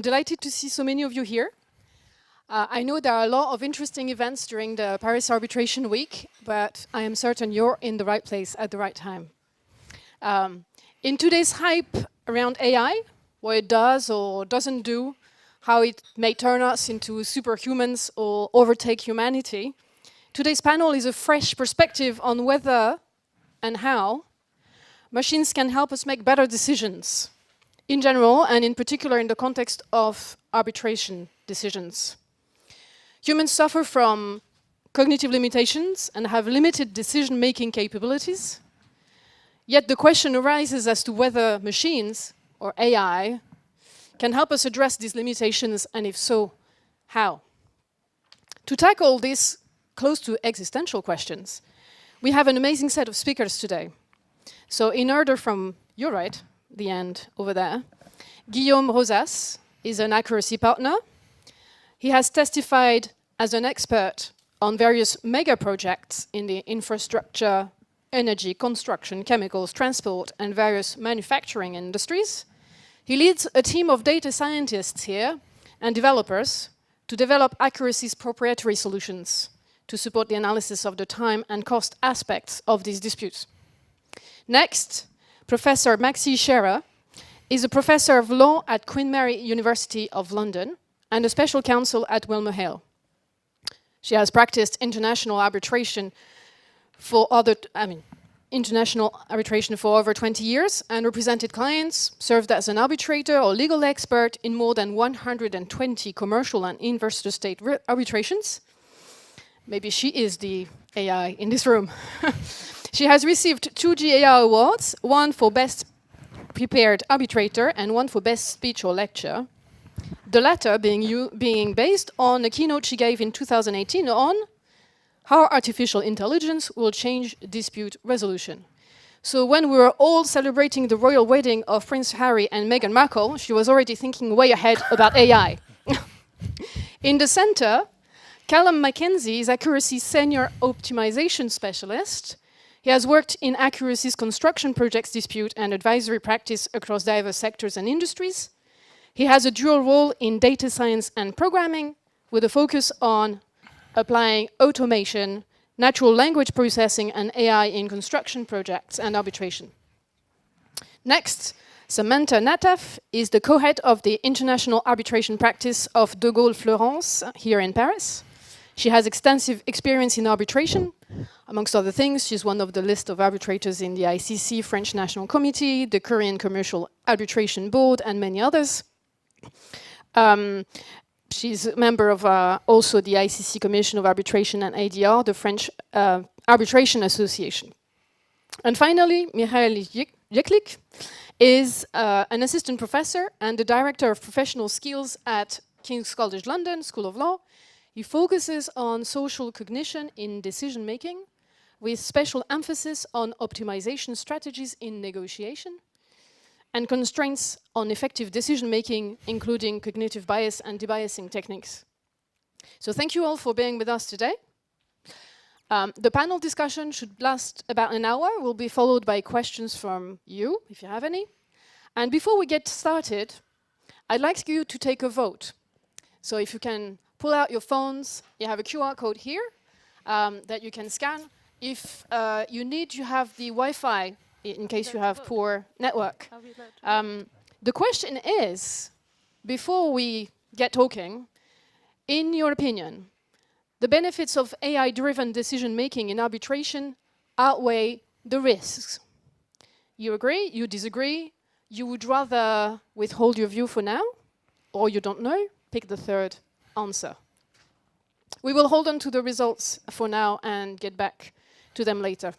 delighted to see so many of you here. I know there are a lot of interesting events during the Paris Arbitration Week, but I am certain you're in the right place at the right time. In today's hype around AI, what it does or doesn't do, how it may turn us into superhumans or overtake humanity, today's panel is a fresh perspective on whether and how machines can help us make better decisions in general, and in particular in the context of arbitration decisions. Humans suffer from cognitive limitations and have limited decision-making capabilities. Yet the question arises as to whether machines, or AI, can help us address these limitations, and if so, how? To tackle these close to existential questions, we have an amazing set of speakers today. So in order from your right, the end over there, Guillaume Rosas is an accuracy partner. He has testified as an expert on various mega projects in the infrastructure, energy, construction, chemicals, transport, and various manufacturing industries. He leads a team of data scientists here and developers to develop accuracy's proprietary solutions to support the analysis of the time and cost aspects of these disputes. Next, Professor Maxi Scherer is a professor of law at Queen Mary University of London and a special counsel at WilmerHale. She has practiced international arbitration for over 20 years and represented clients, served as an arbitrator or legal expert in more than 120 commercial and investor-state arbitrations. Maybe she is the AI in this room. She has received 2 GAR awards, one for Best Prepared Arbitrator and one for Best Speech or Lecture. The latter being based on a keynote she gave in 2018 on how artificial intelligence will change dispute resolution. So when we were all celebrating the royal wedding of Prince Harry and Meghan Markle, she was already thinking way ahead about AI. In the center, Callum Mackenzie is Accuracy's Senior Optimization Specialist. He has worked in Accuracy's construction projects dispute and advisory practice across diverse sectors and industries. He has a dual role in data science and programming with a focus on applying automation, natural language processing, and AI in construction projects and arbitration. Next, Samantha Nataf is the co-head of the international arbitration practice of De Gaulle Florence here in Paris. She has extensive experience in arbitration. Amongst other things, she's one of the list of arbitrators in the ICC French National Committee, the Korean Commercial Arbitration Board, and many others. She's a member of also the ICC Commission of Arbitration and ADR, the French Arbitration Association. And finally, Michael Jeklik is an assistant professor and the director of professional skills at King's College London School of Law. He focuses on social cognition in decision-making, with special emphasis on optimization strategies in negotiation, and constraints on effective decision-making, including cognitive bias and debiasing techniques. So thank you all for being with us today. The panel discussion should last about an hour. Will be followed by questions from you, if you have any. And before we get started, I'd like you to take a vote. So if you can pull out your phones, you have a QR code here that you can scan. If you need, you have the Wi-Fi in case you have poor network. The question is, before we get talking, in your opinion, the benefits of AI-driven decision-making in arbitration outweigh the risks. You agree? You disagree? You would rather withhold your view for now? Or you don't know? Pick the third answer. We will hold on to the results for now and get back to them later.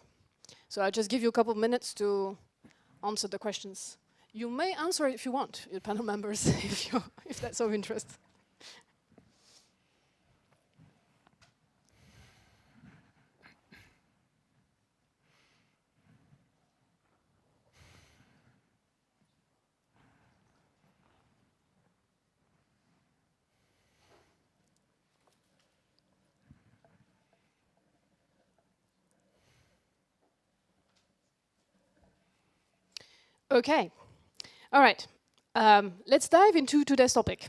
So I'll just give you a couple of minutes to answer the questions. You may answer it if you want, your panel members, if that's of interest. Okay, all right. Let's dive into today's topic.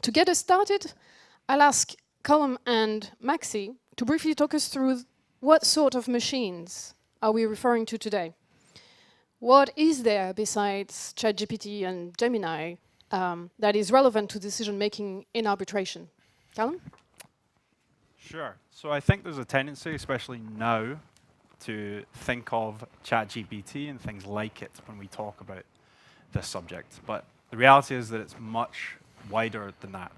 To get us started, I'll ask Colm and Maxi to briefly talk us through what sort of machines are we referring to today. What is there besides ChatGPT and Gemini that is relevant to decision making in arbitration? Callum? Sure. So I think there's a tendency, especially now, to think of ChatGPT and things like it when we talk about this subject. But the reality is that it's much wider than that.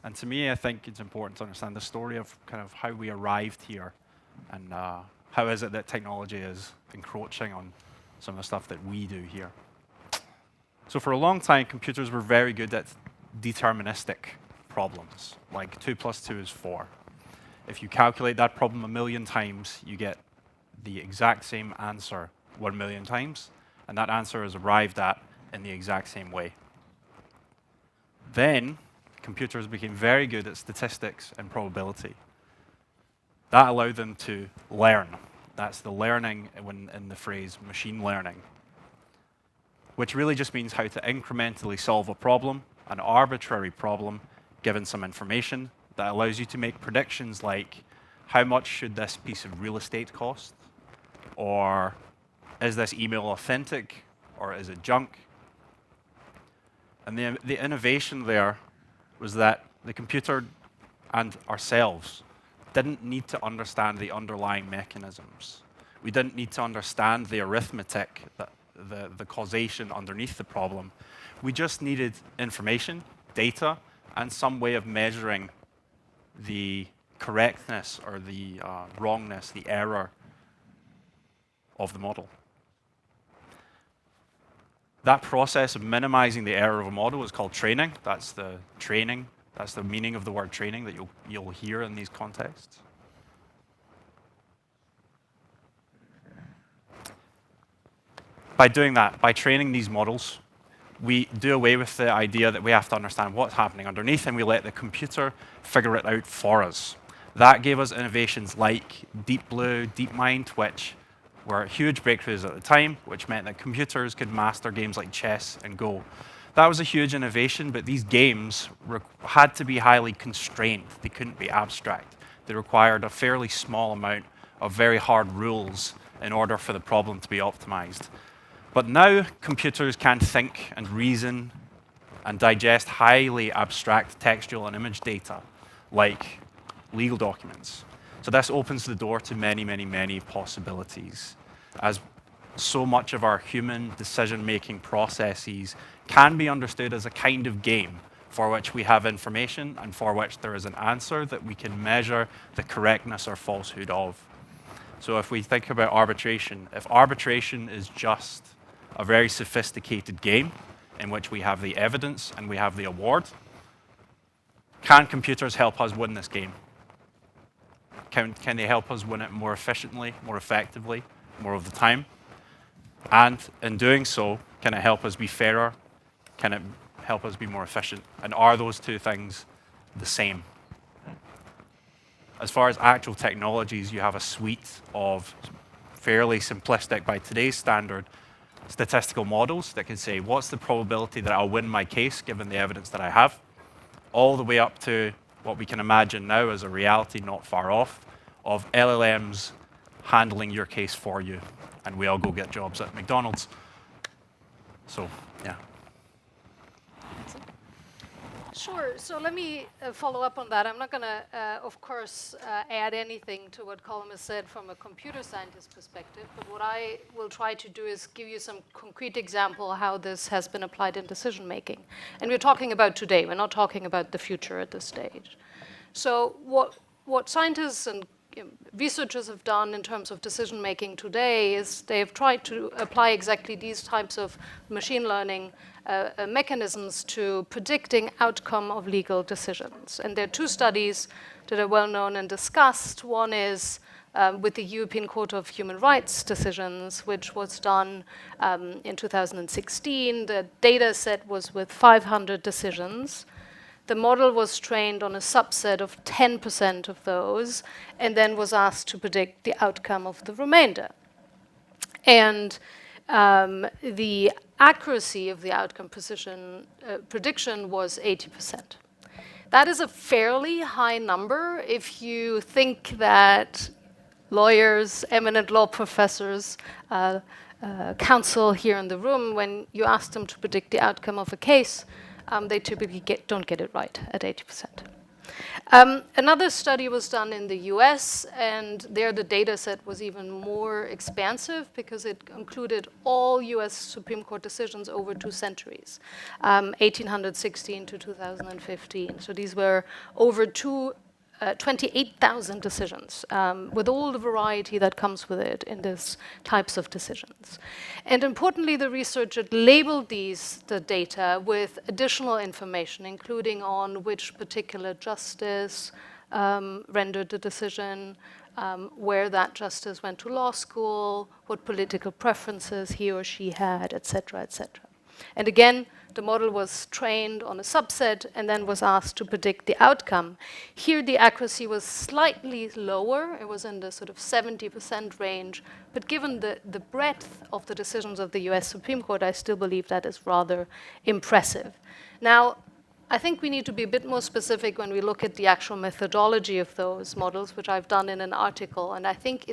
And to me, I think it's important to understand the story of kind of how we arrived here and how is it that technology is encroaching on some of the stuff that we do here. So for a long time, computers were very good at deterministic problems, like 2 + 2 is 4. If you calculate that problem 1,000,000 times, you get the exact same answer 1,000,000 times, and that answer is arrived at in the exact same way. Then, computers became very good at statistics and probability. That allowed them to learn. That's the learning in the phrase machine learning, which really just means how to incrementally solve a problem, an arbitrary problem, given some information that allows you to make predictions like, how much should this piece of real estate cost? Or is this email authentic? Or is it junk? And the innovation there was that the computer and ourselves didn't need to understand the underlying mechanisms. We didn't need to understand the arithmetic, the causation underneath the problem. We just needed information, data, and some way of measuring the correctness or the wrongness, the error of the model. That process of minimizing the error of a model is called training. That's the training. That's the meaning of the word training that you'll hear in these contexts. By doing that, by training these models, we do away with the idea that we have to understand what's happening underneath, and we let the computer figure it out for us. That gave us innovations like Deep Blue, DeepMind, which were huge breakthroughs at the time, which meant that computers could master games like chess and Go. That was a huge innovation, but these games had to be highly constrained. They couldn't be abstract. They required a fairly small amount of very hard rules in order for the problem to be optimized. But now computers can think and reason and digest highly abstract textual and image data, like legal documents. So this opens the door to many, many, many possibilities, as so much of our human decision-making processes can be understood as a kind of game for which we have information and for which there is an answer that we can measure the correctness or falsehood of. So if we think about arbitration, if arbitration is just a very sophisticated game in which we have the evidence and we have the award, can computers help us win this game? Can they help us win it more efficiently, more effectively, more of the time? And in doing so, can it help us be fairer? Can it help us be more efficient? And are those two things the same? As far as actual technologies, you have a suite of fairly simplistic, by today's standard, statistical models that can say, what's the probability that I'll win my case given the evidence that I have, all the way up to what we can imagine now as a reality not far off of LLMs handling your case for you, and we all go get jobs at McDonald's. So, yeah. Sure. So let me follow up on that. I'm not going to, of course, add anything to what Colm has said from a computer scientist perspective, but what I will try to do is give you some concrete example how this has been applied in decision making. And we're talking about today. We're not talking about the future at this stage. So what scientists and researchers have done in terms of decision making today is they have tried to apply exactly these types of machine learning mechanisms to predicting outcome of legal decisions. And there are two studies that are well known and discussed. One is with the European Court of Human Rights decisions, which was done in 2016. The data set was with 500 decisions. The model was trained on a subset of 10% of those, and then was asked to predict the outcome of the remainder. And the accuracy of the outcome prediction was 80%. That is a fairly high number if you think that lawyers, eminent law professors, counsel here in the room, when you ask them to predict the outcome of a case, they typically don't get it right at 80%. Another study was done in the US, and there the data set was even more expansive because it included all US Supreme Court decisions over 2 centuries, 1816 to 2015. So these were over 28,000 decisions, with all the variety that comes with it in these types of decisions. And importantly, the researcher labeled the data with additional information, including on which particular justice rendered the decision, where that justice went to law school, what political preferences he or she had, et cetera, et cetera. And again, the model was trained on a subset and then was asked to predict the outcome. Here, the accuracy was slightly lower. It was in the sort of 70% range. But given the breadth of the decisions of the US Supreme Court, I still believe that is rather impressive. Now, I think we need to be a bit more specific when we look at the actual methodology of those models, which I've done in an article. And I think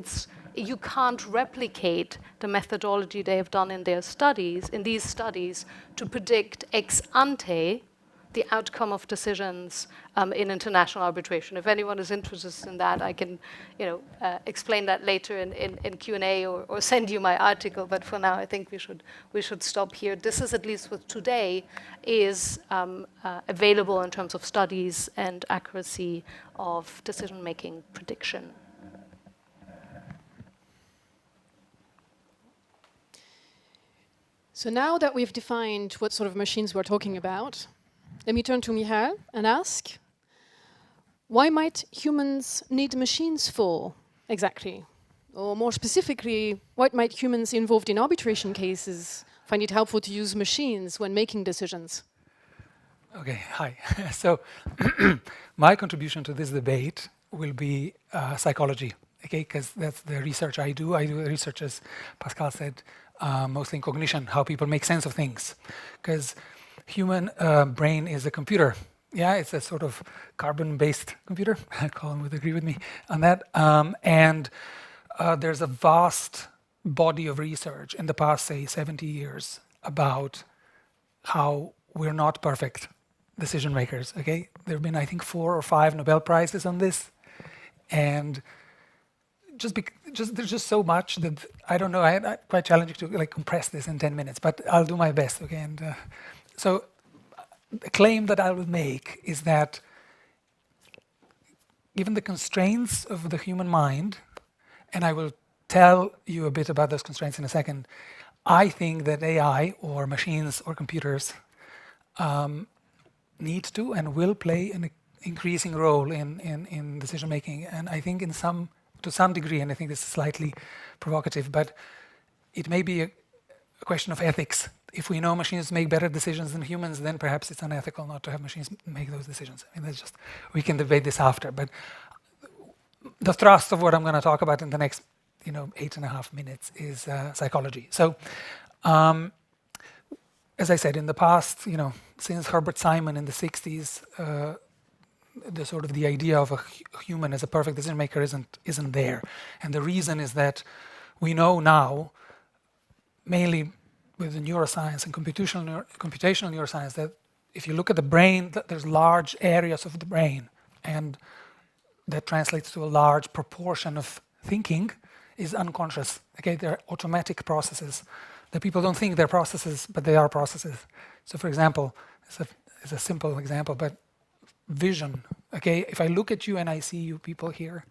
you can't replicate the methodology they have done in these studies, to predict ex ante the outcome of decisions in international arbitration. If anyone is interested in that, I can explain that later in Q&A or send you my article. But for now, I think we should stop here. This is, at least with today, is available in terms of studies and accuracy of decision-making prediction. So now that we've defined what sort of machines we're talking about, let me turn to Michal and ask, why might humans need machines for exactly? Or more specifically, what might humans involved in arbitration cases find it helpful to use machines when making decisions? Okay, hi. So my contribution to this debate will be psychology, okay, because that's the research I do. I do research, as Pascal said, mostly in cognition, how people make sense of things. Because human brain is a computer. Yeah, it's a sort of carbon-based computer. Colin would agree with me on that. And there's a vast body of research in the past, say, 70 years about how we're not perfect decision makers, okay? There have been, I think, 4 or 5 Nobel Prizes on this. And there's just so much that I don't know. I quite challenging to compress this in 10 minutes, but I'll do my best. Okay, and so the claim that I will make is that, given the constraints of the human mind, and I will tell you a bit about those constraints in a second, I think that AI or machines or computers need to and will play an increasing role in decision making, and I think to some degree, and I think this is slightly provocative, but it may be a question of ethics. If we know machines make better decisions than humans, then perhaps it's unethical not to have machines make those decisions. I mean, that's just, we can debate this after, but the thrust of what I'm going to talk about in the next 8.5 minutes is psychology. So, as I said, in the past, since Herbert Simon in the 60s, the idea of a human as a perfect decision maker isn't there, and the reason is that we know now, mainly with the neuroscience and computational neuroscience, that if you look at the brain, there's large areas of the brain, and that translates to a large proportion of thinking is unconscious. Okay, they're automatic processes that people don't think they're processes, but they are processes. So, for example, it's a simple example, but vision. Okay, if I look at you and I see you people here,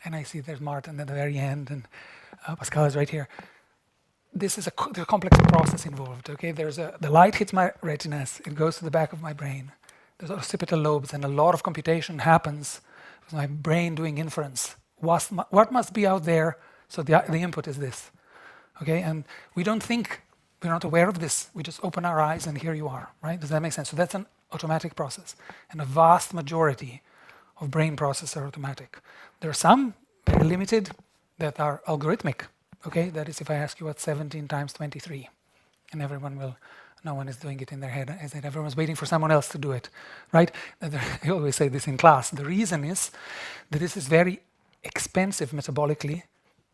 and I see there's Martin at the very end, and Pascal is right here. There's a complex process involved. Okay, the light hits my retinas, it goes to the back of my brain. There's occipital lobes, and a lot of computation happens with my brain doing inference. What must be out there? So the input is this. Okay, and we don't think, we're not aware of this. We just open our eyes and here you are, right? Does that make sense? So that's an automatic process, and a vast majority of brain processes are automatic. There are some, very limited, that are algorithmic. Okay, that is if I ask you what's 17 times 23, and no one is doing it in their head, as in everyone's waiting for someone else to do it, right? I always say this in class. The reason is that this is very expensive metabolically,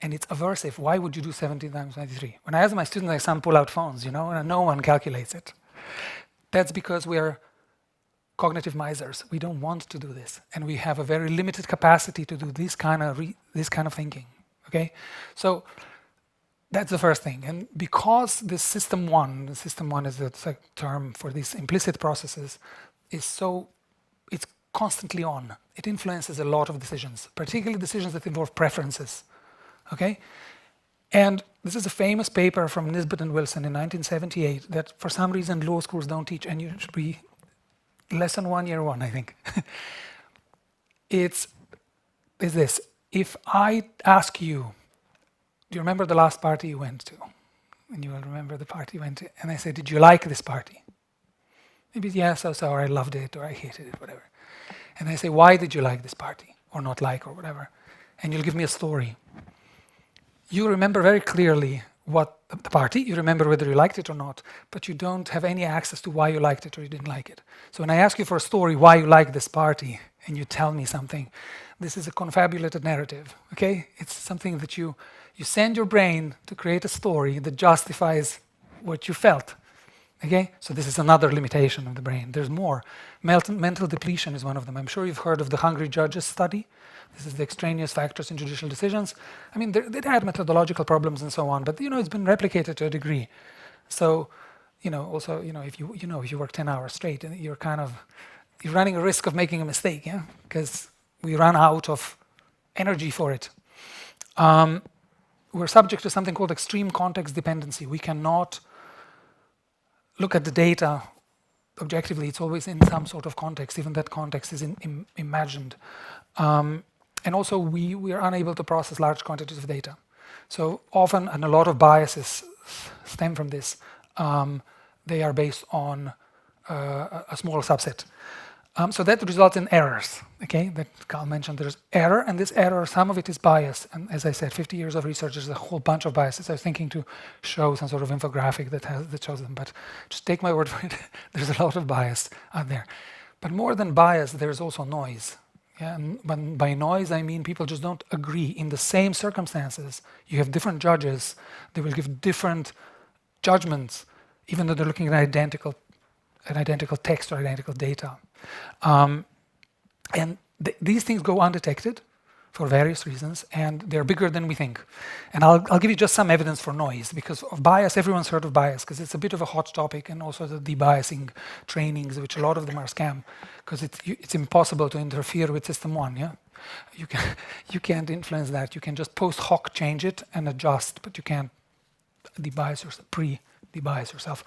and it's aversive. Why would you do 17 times 23? When I ask my students, I some pull out phones, and no one calculates it. That's because we are cognitive misers. We don't want to do this, and we have a very limited capacity to do this kind of thinking. Okay, so that's the first thing. And because the system one is the term for these implicit processes, it's constantly on. It influences a lot of decisions, particularly decisions that involve preferences. Okay, and this is a famous paper from Nisbet and Wilson in 1978 that for some reason law schools don't teach, and you should be lesson 1, year 1, I think. Is this: if I ask you, do you remember the last party you went to? And you will remember the party you went to. And I say, did you like this party? Maybe yes, or I loved it, or I hated it, whatever. And I say, why did you like this party? Or not like, or whatever. And you'll give me a story. You remember very clearly what the party, you remember whether you liked it or not, but you don't have any access to why you liked it or you didn't like it. So when I ask you for a story why you like this party, and you tell me something, this is a confabulated narrative, okay? It's something that you send your brain to create a story that justifies what you felt, okay? So this is another limitation of the brain. There's more. Mental depletion is one of them. I'm sure you've heard of the hungry judges study. This is the extraneous factors in judicial decisions. I mean, they had methodological problems and so on, but it's been replicated to a degree. So, also, if you work 10 hours straight, you're running a risk of making a mistake, yeah, because we run out of energy for it. We're subject to something called extreme context dependency. We cannot look at the data objectively. It's always in some sort of context. Even that context is imagined. And also, we are unable to process large quantities of data. So often, and a lot of biases stem from this, they are based on a small subset. So that results in errors, okay? That Carl mentioned, there's error, and this error, some of it is bias. And as I said, 50 years of research, there's a whole bunch of biases. I was thinking to show some sort of infographic that shows them, but just take my word for it, there's a lot of bias out there. But more than bias, there's also noise. Yeah, and by noise, I mean people just don't agree. In the same circumstances, you have different judges. They will give different judgments, even though they're looking at identical text or identical data. And these things go undetected for various reasons, and they're bigger than we think. And I'll give you just some evidence for noise, because of bias, everyone's heard of bias, because it's a bit of a hot topic, and also the debiasing trainings, which a lot of them are scam, because it's impossible to interfere with system one, yeah? You can't influence that. You can just post hoc change it and adjust, but you can't pre-debias yourself.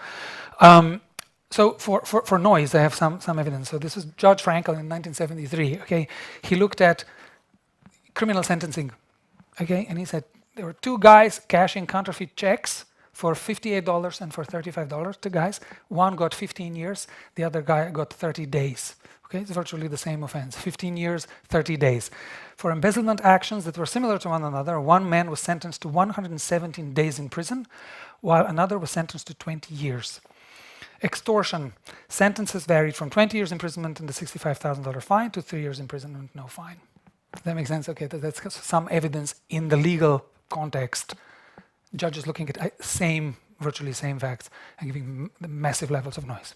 So for noise, I have some evidence. So this is Judge Frankel in 1973. Okay, he looked at criminal sentencing. Okay, and he said there were two guys cashing counterfeit checks for $58 and for $35. Two guys. One got 15 years. The other guy got 30 days. Okay, it's virtually the same offense. 15 years, 30 days. For embezzlement actions that were similar to one another, one man was sentenced to 117 days in prison, while another was sentenced to 20 years. Extortion. Sentences varied from 20 years imprisonment and a $65,000 fine to 3 years imprisonment, no fine. Does that make sense? Okay, that's some evidence in the legal context. Judges looking at virtually same facts and giving massive levels of noise.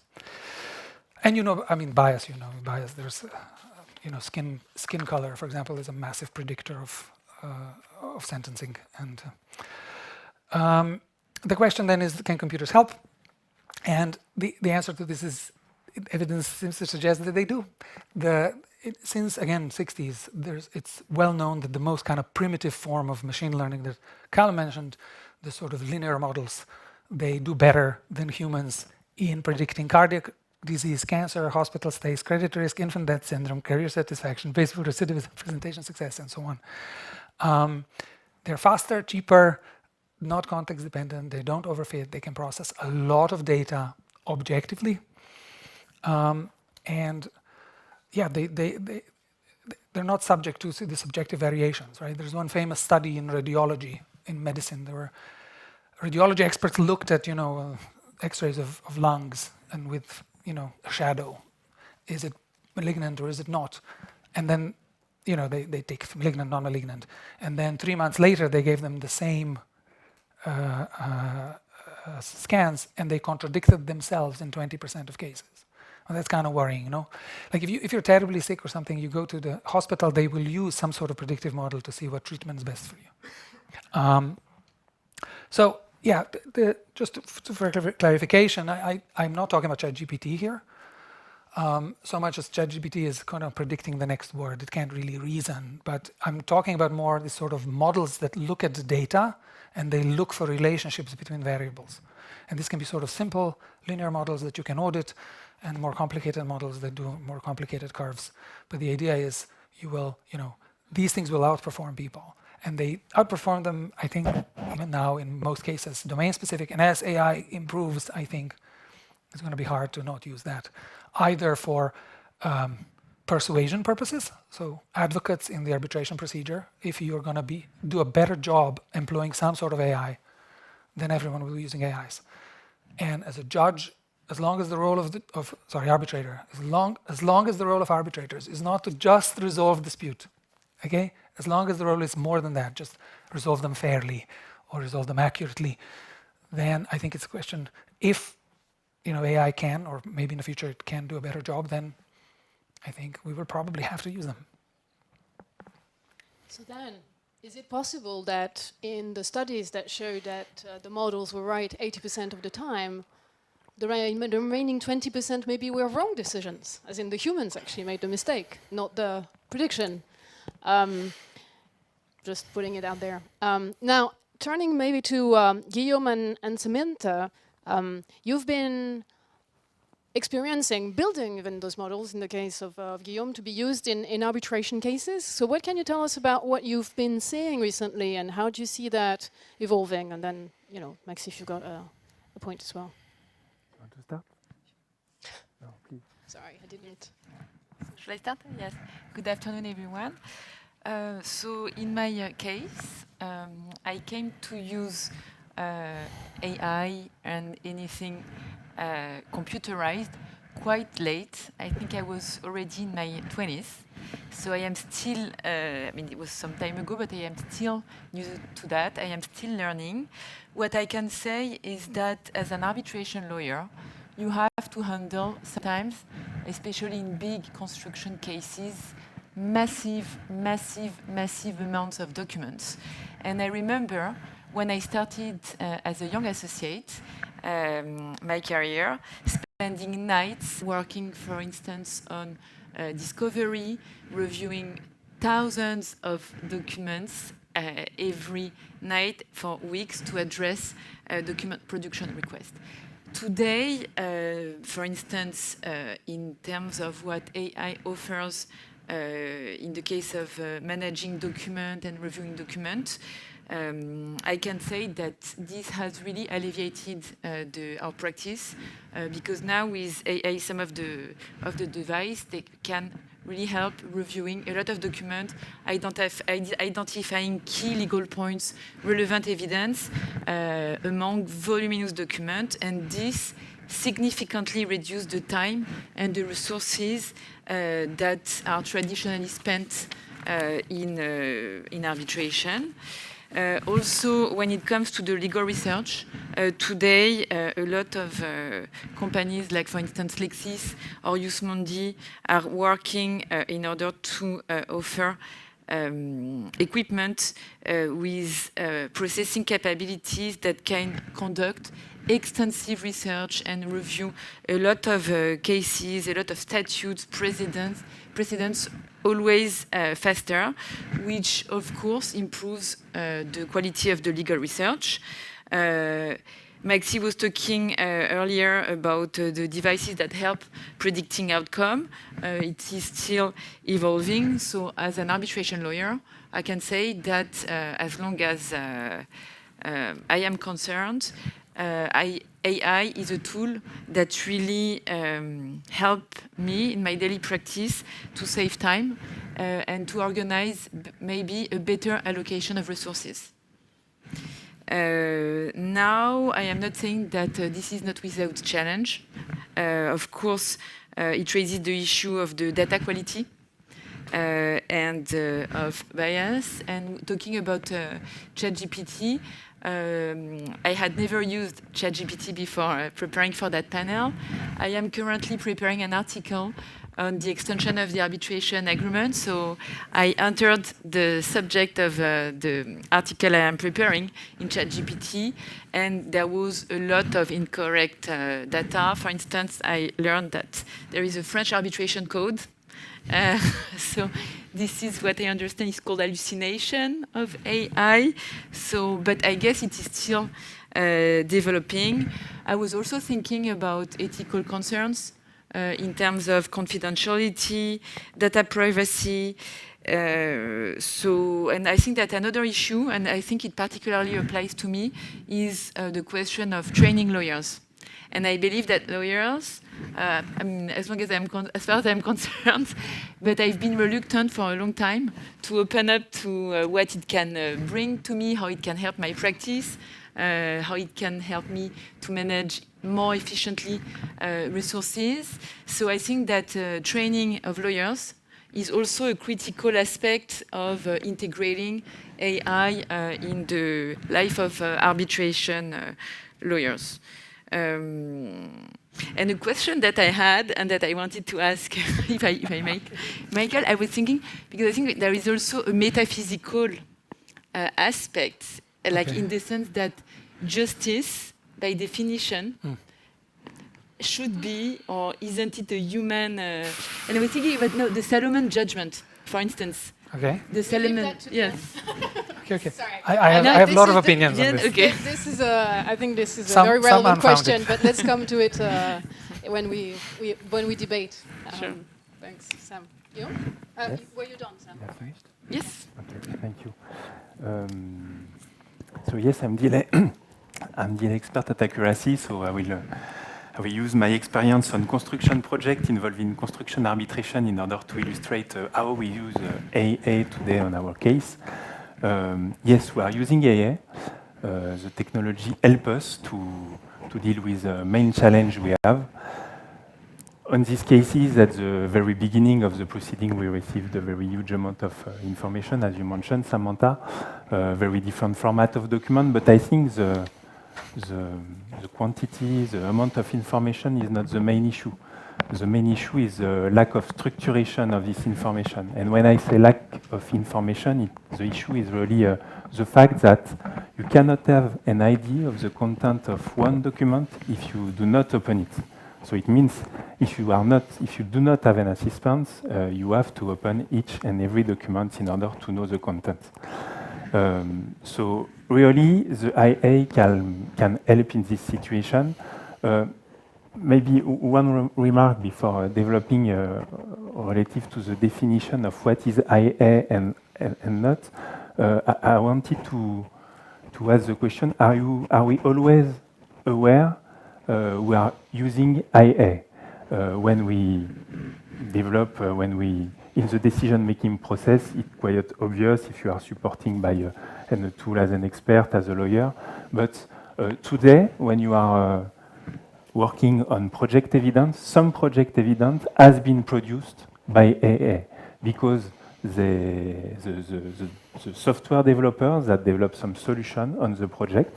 And bias. Bias. There's, skin color, for example, is a massive predictor of sentencing. And the question then is, can computers help? And the answer to this is, evidence seems to suggest that they do. Since, again, 60s, it's well known that the most kind of primitive form of machine learning that Carl mentioned, the sort of linear models, they do better than humans in predicting cardiac disease, cancer, hospital stays, credit risk, infant death syndrome, career satisfaction, basal recidivism, presentation success, and so on. They're faster, cheaper, not context dependent, they don't overfit, they can process a lot of data objectively. And yeah, they're not subject to the subjective variations, right? There's one famous study in radiology in medicine. There were radiology experts looked at, X-rays of lungs, and with, a shadow, is it malignant or is it not? And then, they take malignant, non-malignant, and then 3 months later they gave them the same scans, and they contradicted themselves in 20% of cases. Well, that's kind of worrying, Like if you're terribly sick or something, you go to the hospital, they will use some sort of predictive model to see what treatment is best for you. So yeah, just for clarification, I'm not talking about ChatGPT here. So much as ChatGPT is kind of predicting the next word. It can't really reason, but I'm talking about more the sort of models that look at the data and they look for relationships between variables. And this can be sort of simple linear models that you can audit and more complicated models that do more complicated curves. But the idea is these things will outperform people. And they outperform them, I think, even now in most cases, domain-specific. And as AI improves, I think it's going to be hard to not use that, either for persuasion purposes, so advocates in the arbitration procedure. If you're going to do a better job employing some sort of AI, then everyone will be using AIs. And as a judge, as long as the role of arbitrator, as long as the role of arbitrators is not to just resolve dispute, okay? As long as the role is more than that, just resolve them fairly or resolve them accurately, then I think it's a question if AI can, or maybe in the future it can do a better job, then I think we will probably have to use them. So then, is it possible that in the studies that show that the models were right 80% of the time, the remaining 20% maybe were wrong decisions, as in the humans actually made the mistake, not the prediction? Just putting it out there. Now, turning maybe to Guillaume and Samantha, you've been building even those models in the case of Guillaume to be used in arbitration cases. So what can you tell us about what you've been seeing recently and how do you see that evolving? And then, Maxi, if you've got a point as well. You want to start? No, please. Sorry, I didn't. Should I start? Yes. Good afternoon, everyone. So in my case, I came to use AI and anything computerized quite late. I think I was already in my 20s. So I am still, it was some time ago, but I am still new to that. I am still learning. What I can say is that as an arbitration lawyer, you have to handle sometimes, especially in big construction cases, massive amounts of documents. And I remember when I started as a young associate, my career, spending nights working, for instance, on discovery, reviewing thousands of documents every night for weeks to address document production requests. Today, for instance, in terms of what AI offers in the case of managing document and reviewing document, I can say that this has really alleviated our practice because now with AI, some of the device, they can really help reviewing a lot of documents, identifying key legal points, relevant evidence among voluminous documents, and this significantly reduce the time and the resources that are traditionally spent in arbitration. Also, when it comes to the legal research, today a lot of companies like, for instance, Lexis or Jusmondi are working in order to offer equipment with processing capabilities that can conduct extensive research and review a lot of cases, a lot of statutes, precedents, always faster, which of course improves the quality of the legal research. Maxi was talking earlier about the devices that help predicting outcome. It is still evolving. So as an arbitration lawyer, I can say that as long as I am concerned, AI is a tool that really help me in my daily practice to save time and to organize maybe a better allocation of resources. Now, I am not saying that this is not without challenge. Of course, it raises the issue of the data quality and of bias. And talking about ChatGPT, I had never used ChatGPT before preparing for that panel. I am currently preparing an article on the extension of the arbitration agreement. So I entered the subject of the article I am preparing in ChatGPT, and there was a lot of incorrect data. For instance, I learned that there is a French arbitration code. So this is what I understand is called hallucination of AI. So, but I guess it is still developing. I was also thinking about ethical concerns in terms of confidentiality, data privacy. And I think that another issue, and I think it particularly applies to me, is the question of training lawyers. And I believe that lawyers, I mean, as far as I'm concerned, but I've been reluctant for a long time to open up to what it can bring to me, how it can help my practice, how it can help me to manage more efficiently resources. So I think that training of lawyers is also a critical aspect of integrating AI in the life of arbitration lawyers. And a question that I had and that I wanted to ask, if I may, Michael, I was thinking, because I think there is also a metaphysical aspect, like in the sense that justice, by definition, should be, or isn't it a human... and I was thinking about the Solomon judgment, for instance. Okay. The Solomon, yes. Okay. Sorry. I have a lot of opinions on this. Okay. This is I think this is Some a very relevant unfounded. question, but let's come to it when we debate. Sure. Thanks, Sam. You? Yes. Were you done, Sam? Yeah, finished? Yes. Okay, thank you. So yes, I'm the expert at accuracy, so I will use my experience on construction project involving construction arbitration in order to illustrate how we use AA today on our case. Yes, we are using AA. The technology helps us to deal with the main challenge we have. On these cases, at the very beginning of the proceeding, we received a very huge amount of information, as you mentioned, Samantha, very different format of document, but I think the quantity, the amount of information is not the main issue. The main issue is the lack of structuration of this information. And when I say lack of information, the issue is really the fact that you cannot have an idea of the content of one document if you do not open it. So it means if you do not have an assistance, you have to open each and every document in order to know the content. So really, the IA can help in this situation. Maybe one remark before developing relative to the definition of what is IA and not. I wanted to ask the question: Are we always aware we are using IA when we develop in the decision-making process? It's quite obvious if you are supporting by a tool as an expert, as a lawyer. But today, when you are working on project evidence, some project evidence has been produced by AA because the software developers that develop some solution on the project,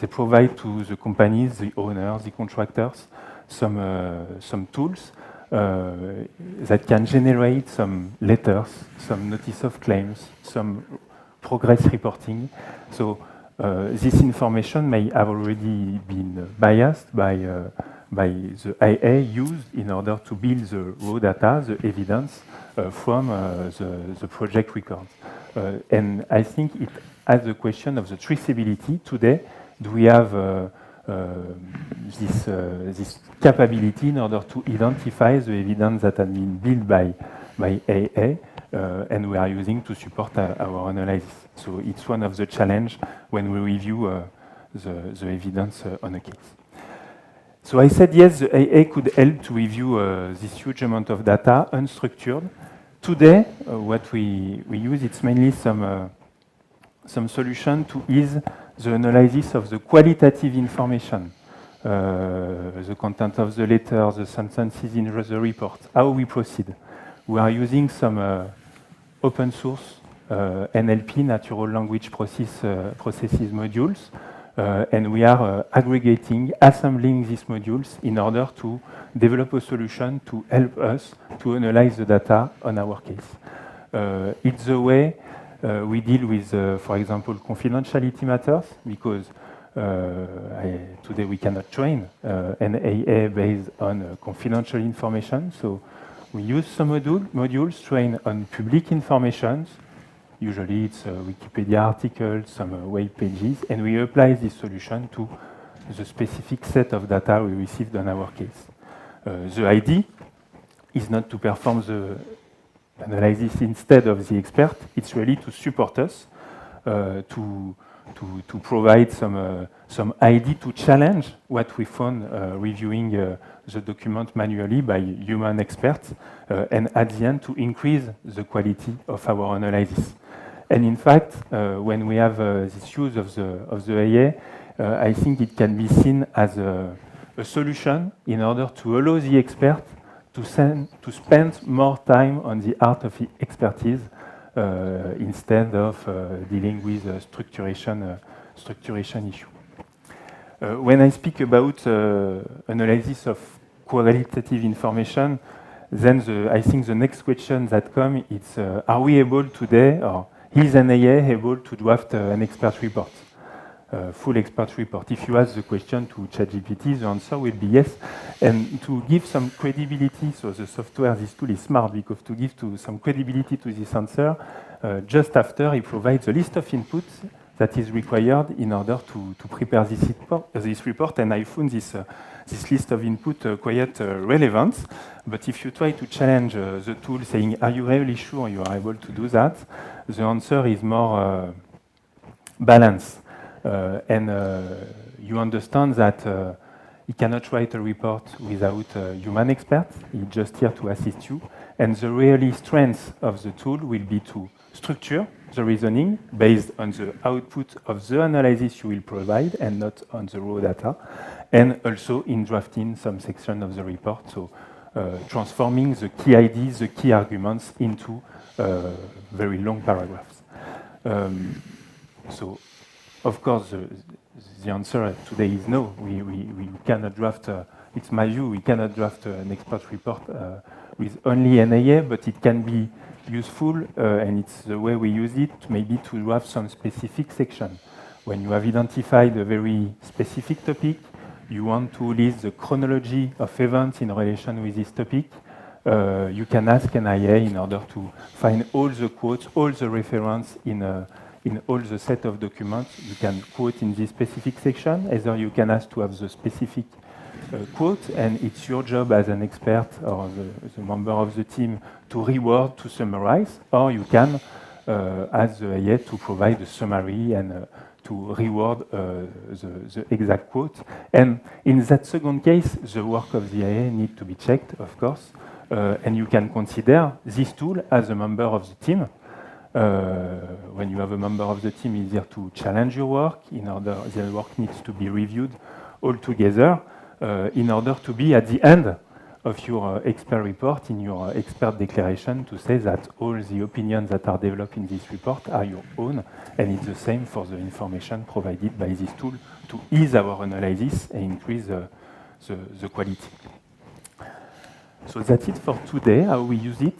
they provide to the companies, the owners, the contractors, some tools that can generate some letters, some notice of claims, some progress reporting. So this information may have already been biased by the IA used in order to build the raw data, the evidence from the project records. And I think it has the question of the traceability. Today, do we have this capability in order to identify the evidence that has been built by AA and we are using to support our analysis? So it's one of the challenges when we review the evidence on a case. So I said, yes, the AA could help to review this huge amount of data, unstructured. Today, what we use, it's mainly some some solution to ease the analysis of the qualitative information, the content of the letter, the sentences in the report. How we proceed? We are using some open source NLP, natural language processes modules, and we are aggregating, assembling these modules in order to develop a solution to help us to analyze the data on our case. It's the way we deal with, for example, confidentiality matters, because today we cannot train an AA based on confidential information. So we use some modules trained on public information. Usually it's Wikipedia articles, some web pages, and we apply this solution to the specific set of data we received on our case. The idea is not to perform the analysis instead of the expert. It's really to support us, to provide some idea to challenge what we found reviewing the document manually by human experts, and at the end to increase the quality of our analysis. And in fact, when we have this use of the AA, I think it can be seen as a solution in order to allow the expert to spend more time on the art of the expertise instead of dealing with structuration issue. When I speak about analysis of qualitative information, then I think the next question that comes is, are we able today, or is an AA able to draft an expert report, full expert report? If you ask the question to ChatGPT, the answer will be yes. And to give some credibility, so the software, this tool is smart, because to give some credibility to this answer, just after it provides a list of inputs that is required in order to prepare this report. And I found this list of input quite relevant. But if you try to challenge the tool saying, are you really sure you are able to do that? The answer is more balanced. And you understand that he cannot write a report without a human expert. He's just here to assist you. And the really strength of the tool will be to structure the reasoning based on the output of the analysis you will provide and not on the raw data, and also in drafting some section of the report, so transforming the key ideas, the key arguments into very long paragraphs. So, of course, the answer today is no. We cannot draft, it's my view, we cannot draft an expert report with only an AA, but it can be useful, and it's the way we use it, maybe to draft some specific section. When you have identified a very specific topic, you want to list the chronology of events in relation with this topic, you can ask an IA in order to find all the quotes, all the reference in all the set of documents. You can quote in this specific section, either you can ask to have the specific quote, and it's your job as an expert or the member of the team to reword, to summarize, or you can ask the IA to provide a summary and to reword the exact quote. And in that second case, the work of the IA needs to be checked, of course, and you can consider this tool as a member of the team. When you have a member of the team, it's here to challenge your work, in order the work needs to be reviewed all together, in order to be at the end of your expert report, in your expert declaration, to say that all the opinions that are developed in this report are your own, and it's the same for the information provided by this tool to ease our analysis and increase the quality. So that's it for today, how we use it.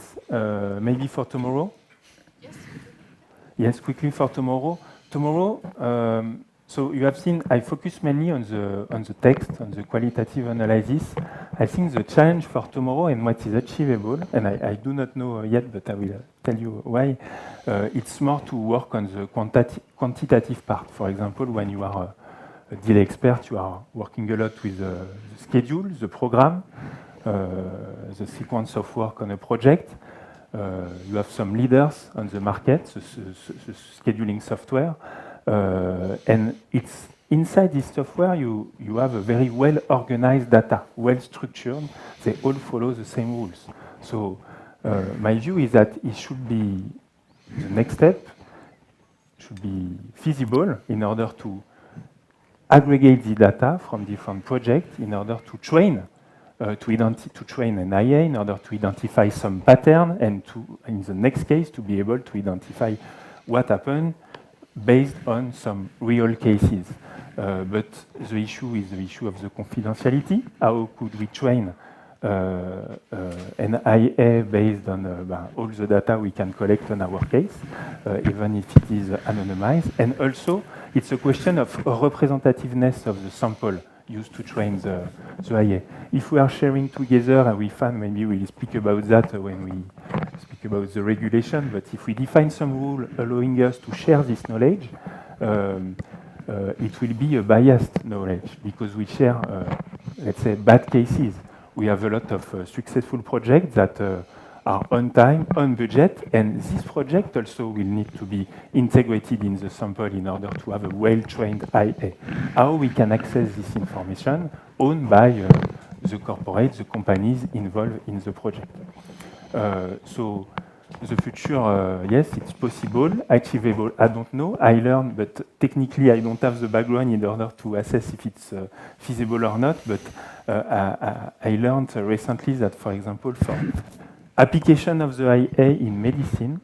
Maybe for tomorrow? Yes, quickly for tomorrow. Tomorrow, so you have seen I focus mainly on the text, on the qualitative analysis. I think the challenge for tomorrow and what is achievable, and I do not know yet, but I will tell you why, it's more to work on the quantitative part. For example, when you are a deal expert, you are working a lot with the schedule, the program, the sequence of work on a project. You have some leaders on the market, the scheduling software, and it's inside this software you have a very well organized data, well structured. They all follow the same rules. So my view is that it should be the next step should be feasible in order to aggregate the data from different projects in order to train an IA in order to identify some pattern and to, in the next case, to be able to identify what happened based on some real cases. But the issue is the issue of the confidentiality. How could we train an IA based on all the data we can collect on our case, even if it is anonymized? And also, it's a question of representativeness of the sample used to train the IA. If we are sharing together, and we find, maybe we'll speak about that when we speak about the regulation, but if we define some rule allowing us to share this knowledge, it will be a biased knowledge because we share, let's say, bad cases. We have a lot of successful projects that are on time, on budget, and this project also will need to be integrated in the sample in order to have a well-trained IA. How we can access this information owned by the corporates, the companies involved in the project. So the future, yes, it's possible, achievable, I don't know. I learned, but technically I don't have the background in order to assess if it's feasible or not, but I learned recently that, for example, for application of the IA in medicine,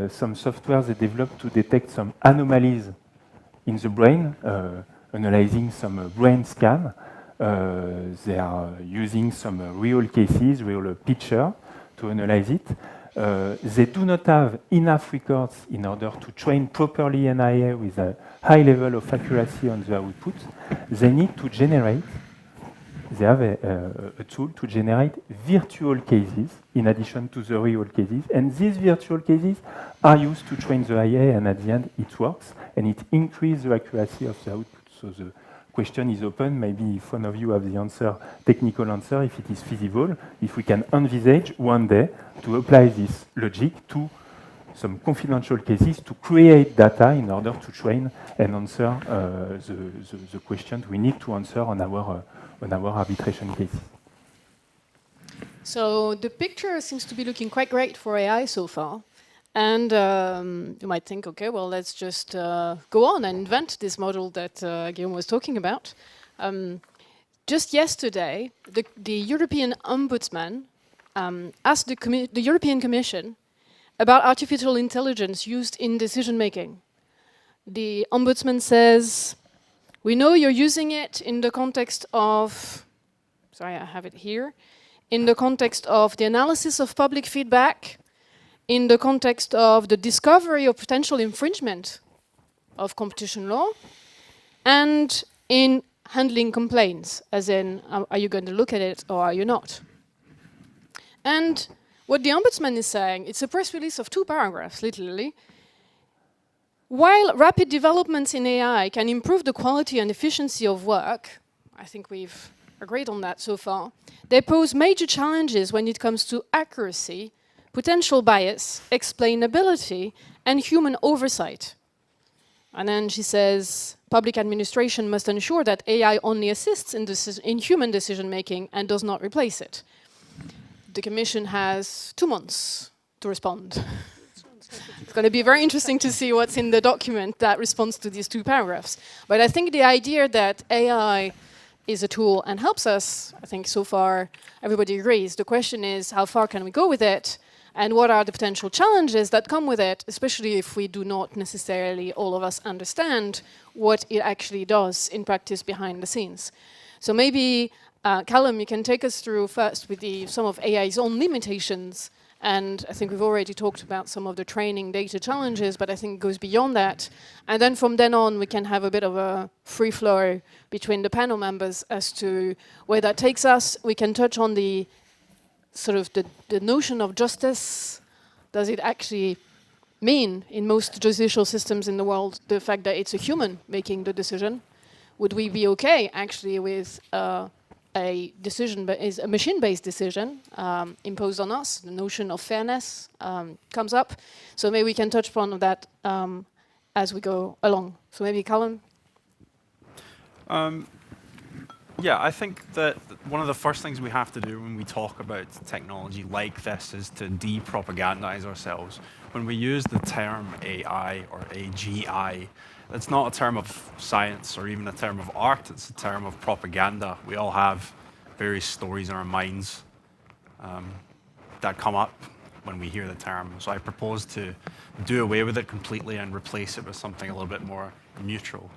some software they developed to detect some anomalies in the brain, analyzing some brain scan. They are using some real cases, real picture to analyze it. They do not have enough records in order to train properly an IA with a high level of accuracy on the output. They need to generate, they have a tool to generate virtual cases in addition to the real cases. And these virtual cases are used to train the IA, and at the end it works, and it increases the accuracy of the output. So the question is open. Maybe if one of you have the answer, technical answer, if it is feasible, if we can envisage one day to apply this logic to some confidential cases to create data in order to train and answer the questions we need to answer on our arbitration cases. So the picture seems to be looking quite great for AI so far. And you might think, okay, well, let's just go on and invent this model that Guillaume was talking about. Just yesterday, the European Ombudsman asked the European Commission about artificial intelligence used in decision-making. The Ombudsman says, we know you're using it in the context of, sorry, I have it here, in the context of the analysis of public feedback, in the context of the discovery of potential infringement of competition law, and in handling complaints, as in, are you going to look at it or are you not? And what the Ombudsman is saying, it's a press release of 2 paragraphs, literally. While rapid developments in AI can improve the quality and efficiency of work, I think we've agreed on that so far, they pose major challenges when it comes to accuracy, potential bias, explainability, and human oversight. And then she says, public administration must ensure that AI only assists in human decision-making and does not replace it. The Commission has 2 months to respond. It's going to be very interesting to see what's in the document that responds to these 2 paragraphs. But I think the idea that AI is a tool and helps us, I think so far everybody agrees. The question is, how far can we go with it? And what are the potential challenges that come with it, especially if we do not necessarily, all of us, understand what it actually does in practice behind the scenes. So maybe, Callum, you can take us through first with some of AI's own limitations. And I think we've already talked about some of the training data challenges, but I think it goes beyond that. And then from then on, we can have a bit of a free flow between the panel members as to where that takes us. We can touch on the sort of the notion of justice. Does it actually mean, in most judicial systems in the world, the fact that it's a human making the decision? Would we be okay, actually, with a decision but is a machine-based decision imposed on us? The notion of fairness comes up. So maybe we can touch upon that as we go along. So maybe Callum? Yeah, I think that one of the first things we have to do when we talk about technology like this is to de-propagandize ourselves. When we use the term AI or AGI, it's not a term of science or even a term of art, it's a term of propaganda. We all have various stories in our minds that come up when we hear the term. So I propose to do away with it completely and replace it with something a little bit more neutral.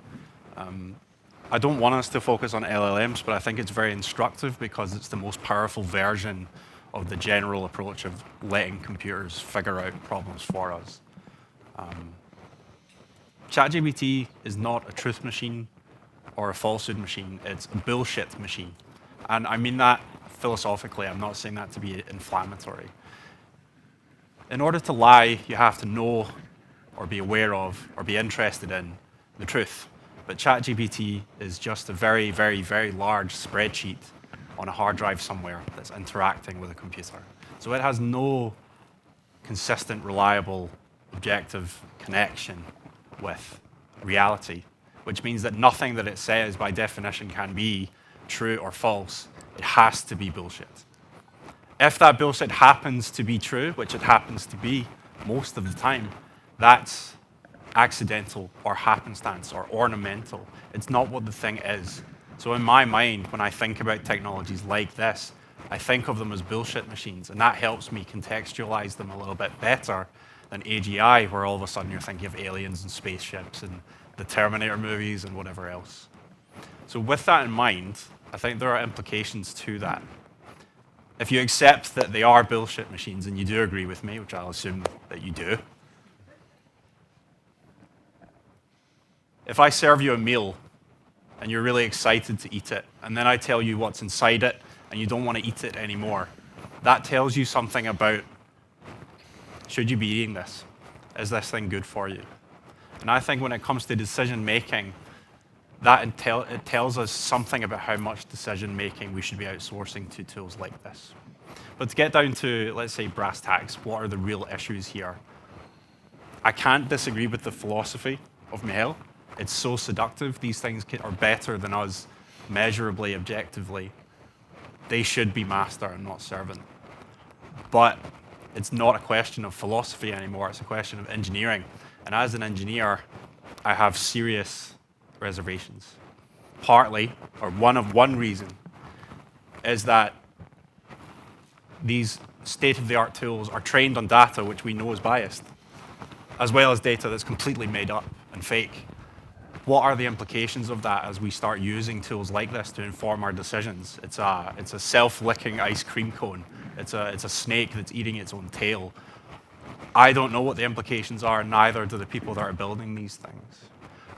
I don't want us to focus on LLMs, but I think it's very instructive because it's the most powerful version of the general approach of letting computers figure out problems for us. ChatGPT is not a truth machine or a falsehood machine, it's a bullshit machine. And I mean that philosophically, I'm not saying that to be inflammatory. In order to lie, you have to know or be aware of or be interested in the truth. But ChatGPT is just a very, very, very large spreadsheet on a hard drive somewhere that's interacting with a computer. So it has no consistent, reliable, objective connection with reality, which means that nothing that it says by definition can be true or false. It has to be bullshit. If that bullshit happens to be true, which it happens to be most of the time, that's accidental or happenstance or ornamental. It's not what the thing is. So in my mind, when I think about technologies like this, I think of them as bullshit machines, and that helps me contextualize them a little bit better than AGI, where all of a sudden you're thinking of aliens and spaceships and the Terminator movies and whatever else. So with that in mind, I think there are implications to that. If you accept that they are bullshit machines, and you do agree with me, which I'll assume that you do, if I serve you a meal and you're really excited to eat it, and then I tell you what's inside it and you don't want to eat it anymore, that tells you something about, should you be eating this? Is this thing good for you? And I think when it comes to decision making, it tells us something about how much decision making we should be outsourcing to tools like this. But to get down to, let's say, brass tacks, what are the real issues here? I can't disagree with the philosophy of Mihail. It's so seductive. These things are better than us measurably, objectively. They should be master and not servant. But it's not a question of philosophy anymore. It's a question of engineering. And as an engineer, I have serious reservations. Partly, or one reason, is that these state-of-the-art tools are trained on data which we know is biased, as well as data that's completely made up and fake. What are the implications of that as we start using tools like this to inform our decisions? It's a self-licking ice cream cone. It's a snake that's eating its own tail. I don't know what the implications are, neither do the people that are building these things.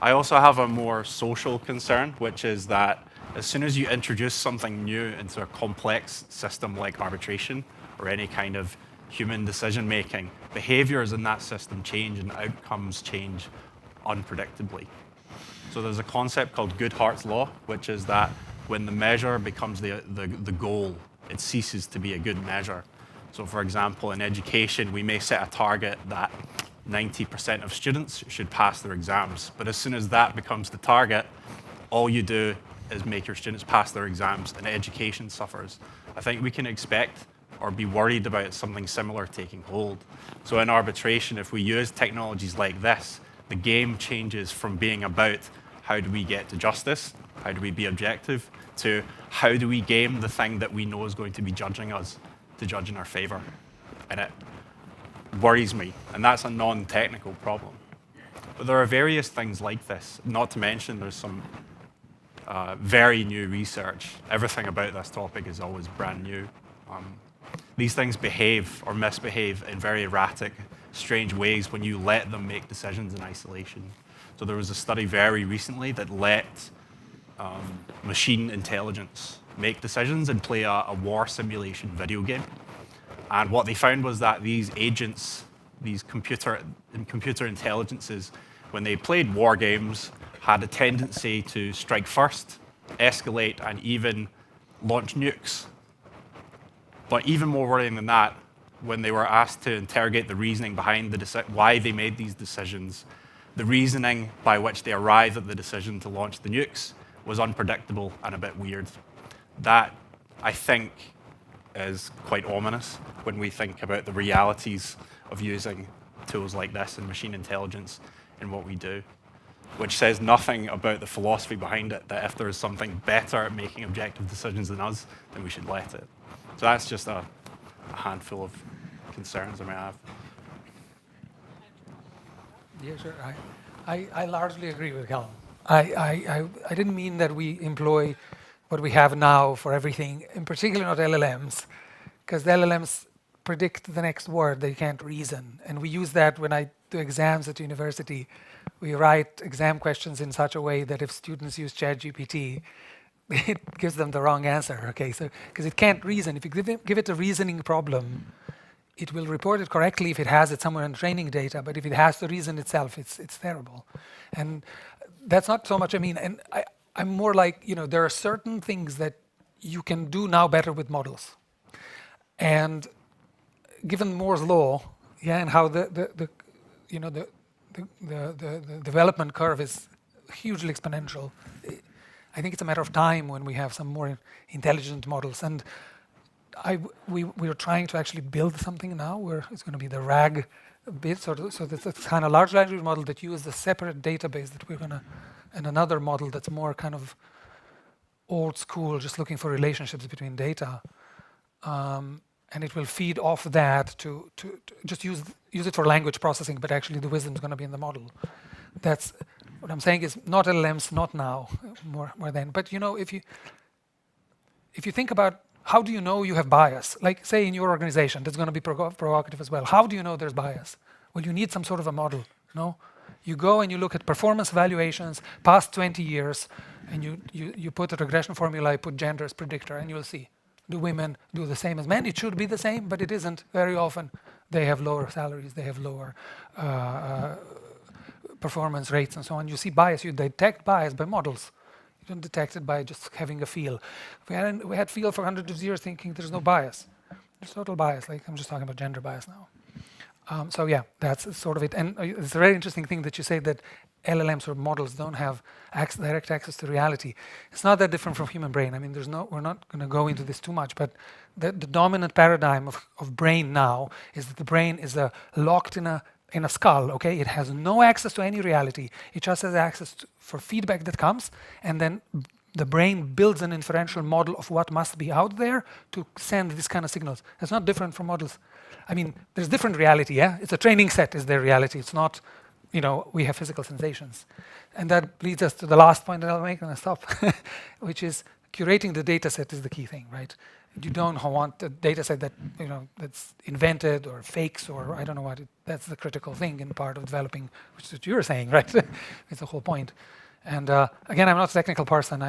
I also have a more social concern, which is that as soon as you introduce something new into a complex system like arbitration or any kind of human decision making, behaviors in that system change and outcomes change unpredictably. So there's a concept called Goodhart's law, which is that when the measure becomes the goal, it ceases to be a good measure. So for example, in education, we may set a target that 90% of students should pass their exams. But as soon as that becomes the target, all you do is make your students pass their exams and education suffers. I think we can expect or be worried about something similar taking hold. So in arbitration, if we use technologies like this, the game changes from being about how do we get to justice, how do we be objective, to how do we game the thing that we know is going to be judging us to judge in our favor. And it worries me, and that's a non-technical problem. But there are various things like this, not to mention there's some very new research. Everything about this topic is always brand new. These things behave or misbehave in very erratic, strange ways when you let them make decisions in isolation. So there was a study very recently that let machine intelligence make decisions and play a war simulation video game. And what they found was that these agents, these computer intelligences, when they played war games, had a tendency to strike first, escalate, and even launch nukes. But even more worrying than that, when they were asked to interrogate the reasoning behind why they made these decisions, the reasoning by which they arrived at the decision to launch the nukes was unpredictable and a bit weird. That, I think, is quite ominous when we think about the realities of using tools like this and machine intelligence in what we do, which says nothing about the philosophy behind it, that if there is something better at making objective decisions than us, then we should let it. So that's just a handful of concerns I may have. Yeah, sure. I largely agree with Callum. I didn't mean that we employ what we have now for everything, in particular not LLMs, because the LLMs predict the next word, they can't reason. And we use that when I do exams at university. We write exam questions in such a way that if students use ChatGPT, it gives them the wrong answer, okay? So, because it can't reason. If you give it a reasoning problem, it will report it correctly if it has it somewhere in training data, but if it has to reason itself, it's terrible. And that's not so much, I mean, and I'm more like, there are certain things that you can do now better with models. And given Moore's law, and how the development curve is hugely exponential, I think it's a matter of time when we have some more intelligent models. And we are trying to actually build something now where it's going to be the RAG bit, so that's a kind of large language model that uses a separate database that we're going to, and another model that's more kind of old school, just looking for relationships between data. And it will feed off that to just use it for language processing, but actually the wisdom is going to be in the model. That's what I'm saying is not LLMs, not now, more then. But if you think about how do you know you have bias? Like say in your organization, that's going to be provocative as well. How do you know there's bias? Well, you need some sort of a model. You go and you look at performance evaluations past 20 years, and you put a regression formula, you put gender as predictor, and you'll see. Do women do the same as men? It should be the same, but it isn't. Very often, they have lower salaries, they have lower performance rates, and so on. You see bias. You detect bias by models. You don't detect it by just having a feel. We had feel for hundreds of years, thinking there's no bias. There's total bias. Like I'm just talking about gender bias now. So yeah, that's sort of it. And it's a very interesting thing that you say that LLMs or models don't have direct access to reality. It's not that different from human brain. I mean, we're not going to go into this too much, but the dominant paradigm of brain now is that the brain is locked in a skull, okay? It has no access to any reality. It just has access for feedback that comes, and then the brain builds an inferential model of what must be out there to send these kind of signals. It's not different from models. I mean, there's different reality, yeah? It's a training set is their reality. It's not, we have physical sensations. And that leads us to the last point that I'll make and I'll stop, which is curating the data set is the key thing, right? You don't want a data set that, that's invented or fakes or I don't know what. That's the critical thing in part of developing, which is what you're saying, right? It's the whole point. And again, I'm not a technical person.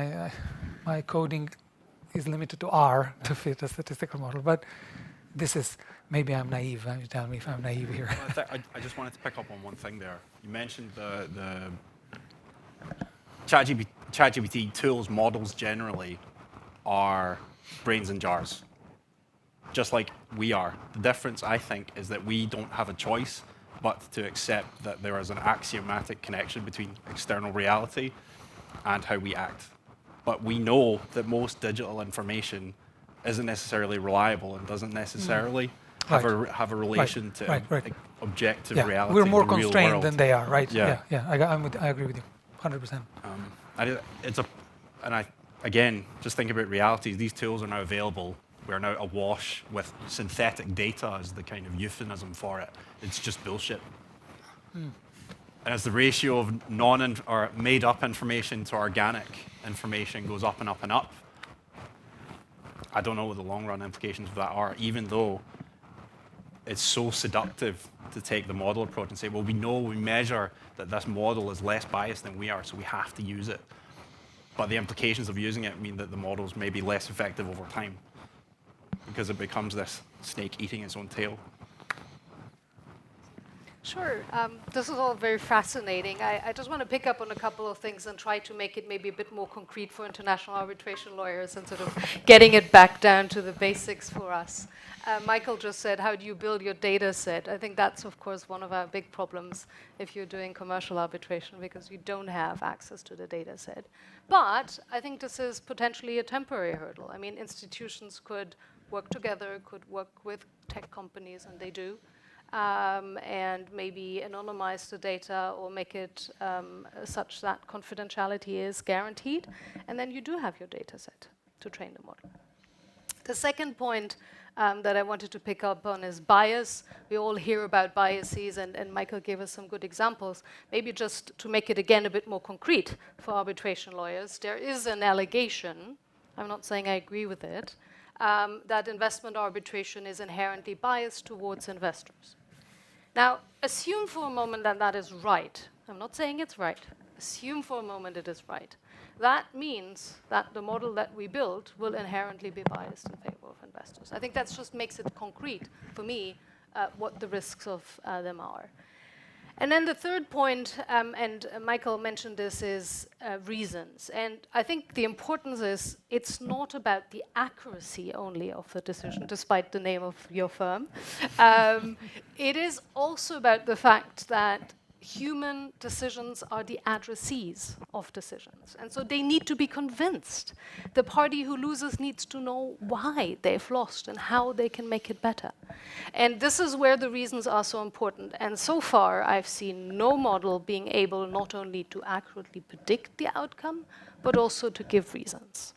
My coding is limited to R to fit a statistical model, but this is, maybe I'm naive. You tell me if I'm naive here. Well, I just wanted to pick up on one thing there. You mentioned the ChatGPT tools, models generally are brains in jars, just like we are. The difference, I think, is that we don't have a choice but to accept that there is an axiomatic connection between external reality and how we act. But we know that most digital information isn't necessarily reliable and doesn't necessarily have a relation to objective reality. We're more in the real constrained world. than they are, right? Yeah. I agree with you, 100%. Again, just think about realities. These tools are now available. We're now awash with synthetic data as the kind of euphemism for it. It's just bullshit. And as the ratio of made-up information to organic information goes up and up and up, I don't know what the long-run implications of that are, even though it's so seductive to take the model approach and say, well, we measure that this model is less biased than we are, so we have to use it. But the implications of using it mean that the models may be less effective over time because it becomes this snake eating its own tail. Sure. This is all very fascinating. I just want to pick up on a couple of things and try to make it maybe a bit more concrete for international arbitration lawyers and sort of getting it back down to the basics for us. Michael just said, how do you build your data set? I think that's, of course, one of our big problems if you're doing commercial arbitration, because you don't have access to the data set. But I think this is potentially a temporary hurdle. I mean, institutions could work together, could work with tech companies, and they do. And maybe anonymize the data or make it such that confidentiality is guaranteed. And then you do have your data set to train the model. The second point that I wanted to pick up on is bias. We all hear about biases, and Michael gave us some good examples. Maybe just to make it again a bit more concrete for arbitration lawyers, there is an allegation, I'm not saying I agree with it, that investment arbitration is inherently biased towards investors. Now, assume for a moment that that is right. I'm not saying it's right. Assume for a moment it is right. That means that the model that we build will inherently be biased in favor of investors. I think that just makes it concrete for me what the risks of them are. And then the third point, and Michael mentioned this, is reasons. And I think the importance is it's not about the accuracy only of the decision, despite the name of your firm. It is also about the fact that human decisions are the addressees of decisions. And so they need to be convinced. The party who loses needs to know why they've lost and how they can make it better. And this is where the reasons are so important. And so far, I've seen no model being able not only to accurately predict the outcome, but also to give reasons.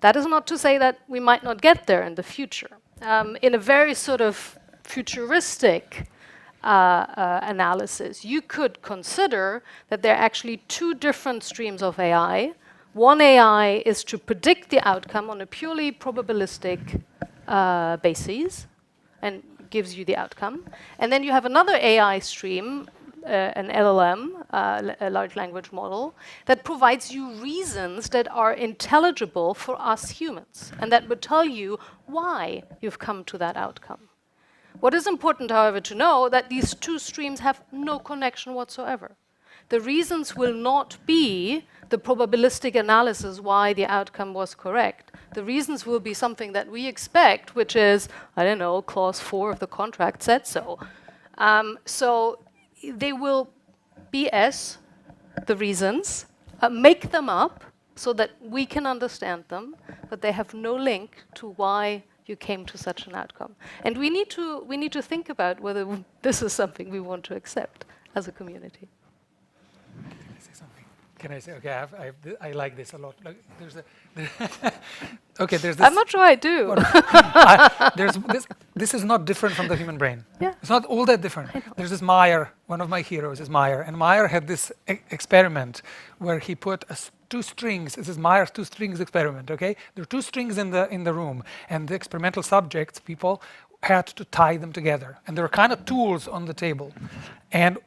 That is not to say that we might not get there in the future. In a very sort of futuristic analysis, you could consider that there are actually two different streams of AI. One AI is to predict the outcome on a purely probabilistic basis and gives you the outcome. And then you have another AI stream, an LLM, a large language model, that provides you reasons that are intelligible for us humans and that would tell you why you've come to that outcome. What is important, however, to know that these two streams have no connection whatsoever. The reasons will not be the probabilistic analysis why the outcome was correct. The reasons will be something that we expect, which is, I don't know, clause 4 of the contract said so. So they will BS the reasons, make them up so that we can understand them, but they have no link to why you came to such an outcome. And we need to think about whether this is something we want to accept as a community. Can I say something? Can I say, okay, I like this a lot. Like, there's this. I'm not sure I do. This is not different from the human brain. Yeah. It's not all that different. There's this Meyer, one of my heroes is Meyer, and Meyer had this experiment where he put two strings. This is Meyer's two strings experiment. Okay, there are two strings in the room, and the experimental subjects, people, had to tie them together, and there were kind of tools on the table, and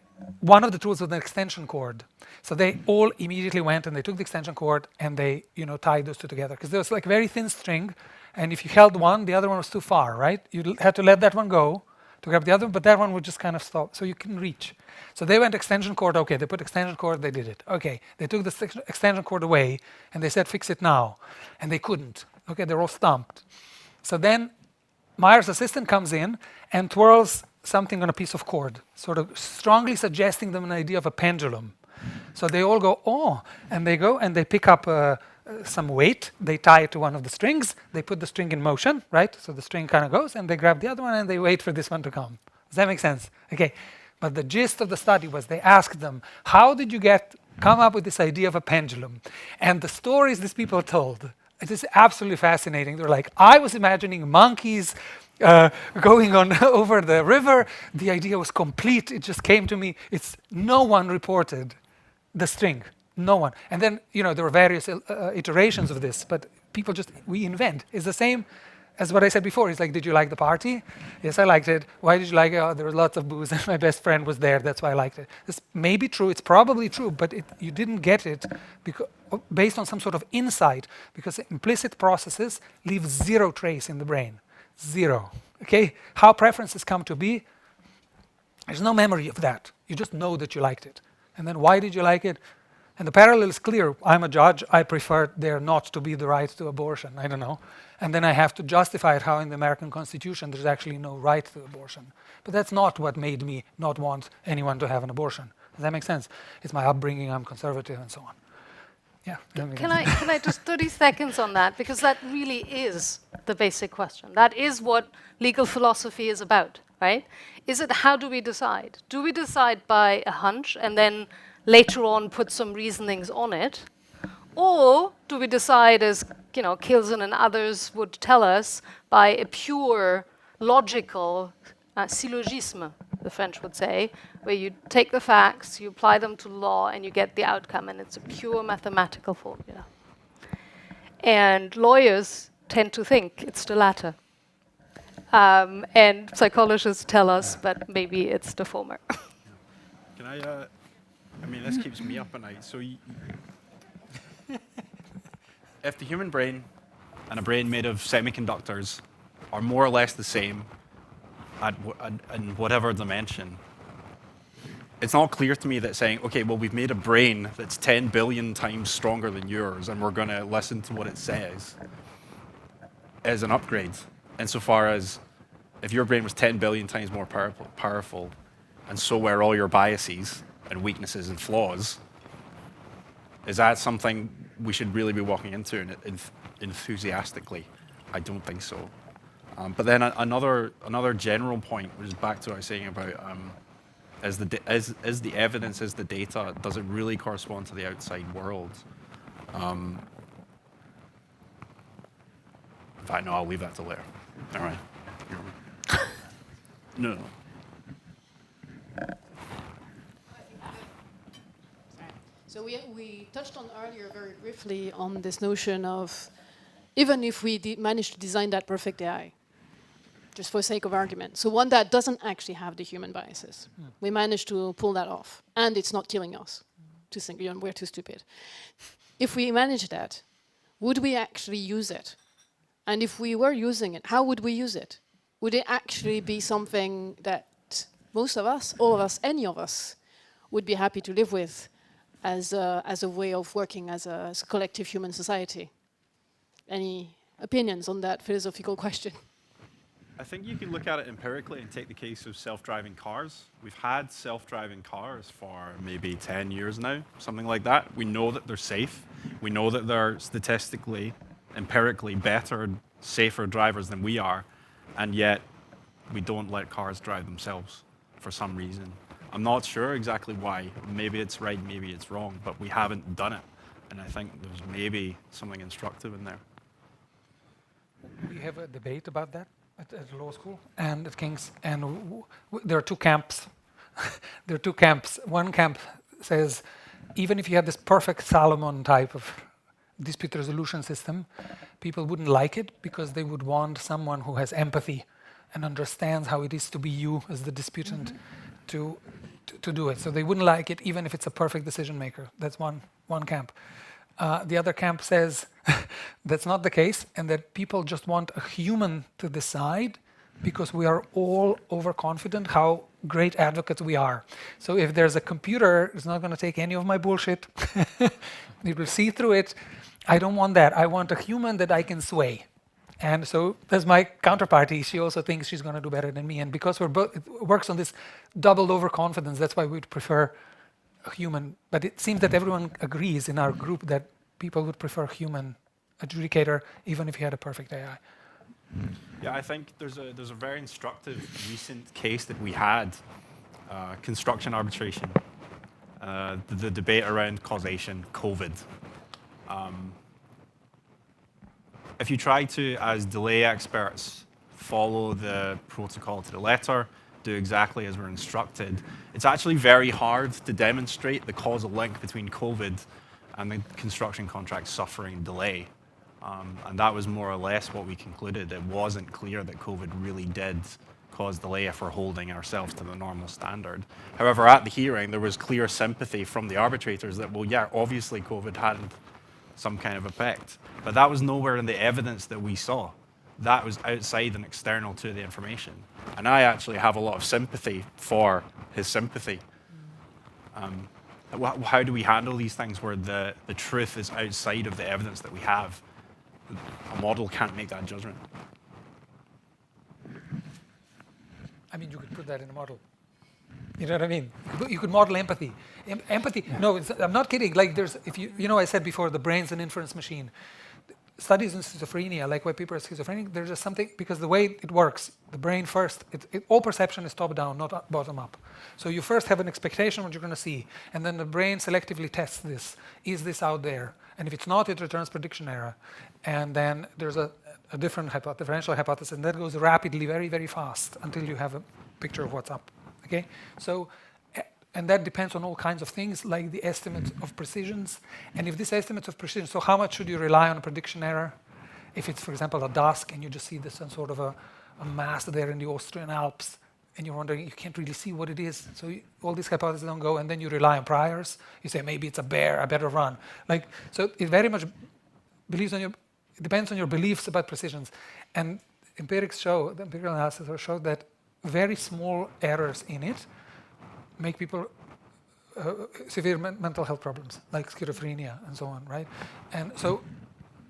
one of the tools was an extension cord. So they all immediately went and they took the extension cord and they, tied those two together, because there was like very thin string, and if you held one, the other one was too far, right? You had to let that one go to grab the other one, but that one would just kind of stop, so you can reach. So they went extension cord. Okay, they put extension cord. They did it. Okay, they took the extension cord away and they said, "Fix it now," and they couldn't. Okay, they're all stumped. So then Meyer's assistant comes in and twirls something on a piece of cord, sort of strongly suggesting them an idea of a pendulum. So they all go, "Oh," and they go and they pick up some weight, they tie it to one of the strings, they put the string in motion, right? So the string kind of goes, and they grab the other one and they wait for this one to come. Does that make sense? Okay. But the gist of the study was they asked them, how did you come up with this idea of a pendulum? And the stories these people told, it is absolutely fascinating. They're like, I was imagining monkeys going on over the river. The idea was complete. It just came to me. No one reported the string. No one. And then, there were various iterations of this, but people we invent. It's the same as what I said before. It's like, did you like the party? Yes, I liked it. Why did you like it? Oh, there was lots of booze and my best friend was there. That's why I liked it. This may be true. It's probably true, but you didn't get it based on some sort of insight, because implicit processes leave zero trace in the brain. Zero. Okay? How preferences come to be, There's no memory of that. You just know that you liked it. And then why did you like it? And the parallel is clear. I'm a judge. I prefer there not to be the right to abortion. I don't know. And then I have to justify it how in the American Constitution there's actually no right to abortion. But that's not what made me not want anyone to have an abortion. Does that make sense? It's my upbringing. I'm conservative and so on. Yeah. Can I just 30 seconds on that? Because that really is the basic question. That is what legal philosophy is about, right? Is it how do we decide? Do we decide by a hunch and then later on put some reasonings on it? Or do we decide, as Kilson and others would tell us, by a pure logical syllogisme, the French would say, where you take the facts, you apply them to law, and you get the outcome, and it's a pure mathematical formula. And lawyers tend to think it's the latter. And psychologists tell us, but maybe it's the former. Can I mean, this keeps me up at night. So if the human brain and a brain made of semiconductors are more or less the same in whatever dimension, it's not clear to me that saying, okay, well, we've made a brain that's 10 billion times stronger than yours, and we're going to listen to what it says, is an upgrade. Insofar as if your brain was 10 billion times more powerful, and so were all your biases and weaknesses and flaws, is that something we should really be walking into enthusiastically? I don't think so. But then another general point was back to what I was saying about is the evidence, is the data, does it really correspond to the outside world? In fact, no, I'll leave that till later. All right. No. So we touched on earlier very briefly on this notion of even if we manage to design that perfect AI, just for sake of argument, so one that doesn't actually have the human biases, we managed to pull that off, and it's not killing us. To think we're too stupid. If we manage that, would we actually use it? And if we were using it, how would we use it? Would it actually be something that most of us, all of us, any of us, would be happy to live with as a way of working as a collective human society? Any opinions on that philosophical question? I think you can look at it empirically and take the case of self-driving cars. We've had self-driving cars for maybe 10 years now, something like that. We know that they're safe. We know that they're statistically, empirically better, safer drivers than we are, and yet we don't let cars drive themselves for some reason. I'm not sure exactly why. Maybe it's right, maybe it's wrong, but we haven't done it. And I think there's maybe something instructive in there. We have a debate about that at law school and at King's, and there are two camps. There are two camps. One camp says, even if you had this perfect Solomon type of dispute resolution system, people wouldn't like it because they would want someone who has empathy and understands how it is to be you as the disputant to do it. So they wouldn't like it even if it's a perfect decision maker. That's one camp. The other camp says that's not the case, and that people just want a human to decide because we are all overconfident how great advocates we are. So if there's a computer, it's not going to take any of my bullshit. It will see through it. I don't want that. I want a human that I can sway. And so there's my counterparty. She also thinks she's going to do better than me. And because we're both, it works on this doubled overconfidence, that's why we'd prefer a human. But it seems that everyone agrees in our group that people would prefer a human adjudicator, even if you had a perfect AI. Yeah, I think there's a very instructive recent case that we had, construction arbitration, the debate around causation, COVID. If you try to, as delay experts, follow the protocol to the letter, do exactly as we're instructed, it's actually very hard to demonstrate the causal link between COVID and the construction contract suffering delay. And that was more or less what we concluded. It wasn't clear that COVID really did cause delay if we're holding ourselves to the normal standard. However, at the hearing, there was clear sympathy from the arbitrators that, well, yeah, obviously COVID had some kind of effect. But that was nowhere in the evidence that we saw. That was outside and external to the information. And I actually have a lot of sympathy for his sympathy. How do we handle these things where the truth is outside of the evidence that we have? A model can't make that judgment. I mean, you could put that in a model. You know what I mean? You could model empathy. Empathy. No, I'm not kidding. Like there's, if you know, I said before, the brain's an inference machine. Studies in schizophrenia, like why people are schizophrenic, there's just something, because the way it works, the brain first, all perception is top-down, not bottom-up. So you first have an expectation what you're going to see, and then the brain selectively tests this. Is this out there? And if it's not, it returns prediction error. And then there's a different differential hypothesis, and that goes rapidly, very, very fast, until you have a picture of what's up. Okay? So, and that depends on all kinds of things, like the estimate of precisions. And if this estimate of precision, so how much should you rely on a prediction error? If it's, for example, a dusk, and you just see this some sort of a mass there in the Austrian Alps, and you're wondering, you can't really see what it is. So all these hypotheses don't go, and then you rely on priors. You say, maybe it's a bear, I better run. Like, so it very much it depends on your beliefs about precisions. And the empirical analysis showed that very small errors in it make people severe mental health problems, like schizophrenia and so on, right? And so,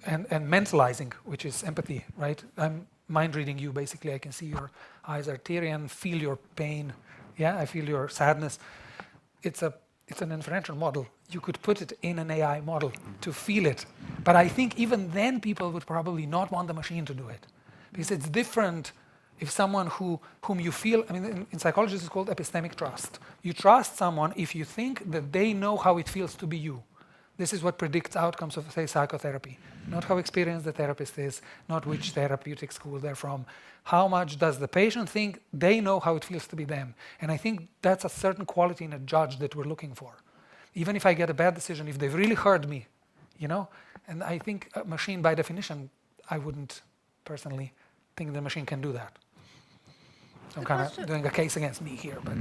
and mentalizing, which is empathy, right? I'm mind reading you, basically. I can see your eyes are teary and feel your pain. Yeah, I feel your sadness. It's an inferential model. You could put it in an AI model to feel it. But I think even then people would probably not want the machine to do it, because it's different. If someone whom you feel, I mean, in psychology it's called epistemic trust. You trust someone if you think that they know how it feels to be you. This is what predicts outcomes of, say, psychotherapy. Not how experienced the therapist is, not which therapeutic school they're from. How much does the patient think they know how it feels to be them? And I think that's a certain quality in a judge that we're looking for. Even if I get a bad decision, if they've really heard me, you know? And I think a machine, by definition, I wouldn't personally think the machine can do that. I'm kind of doing a case against me here, but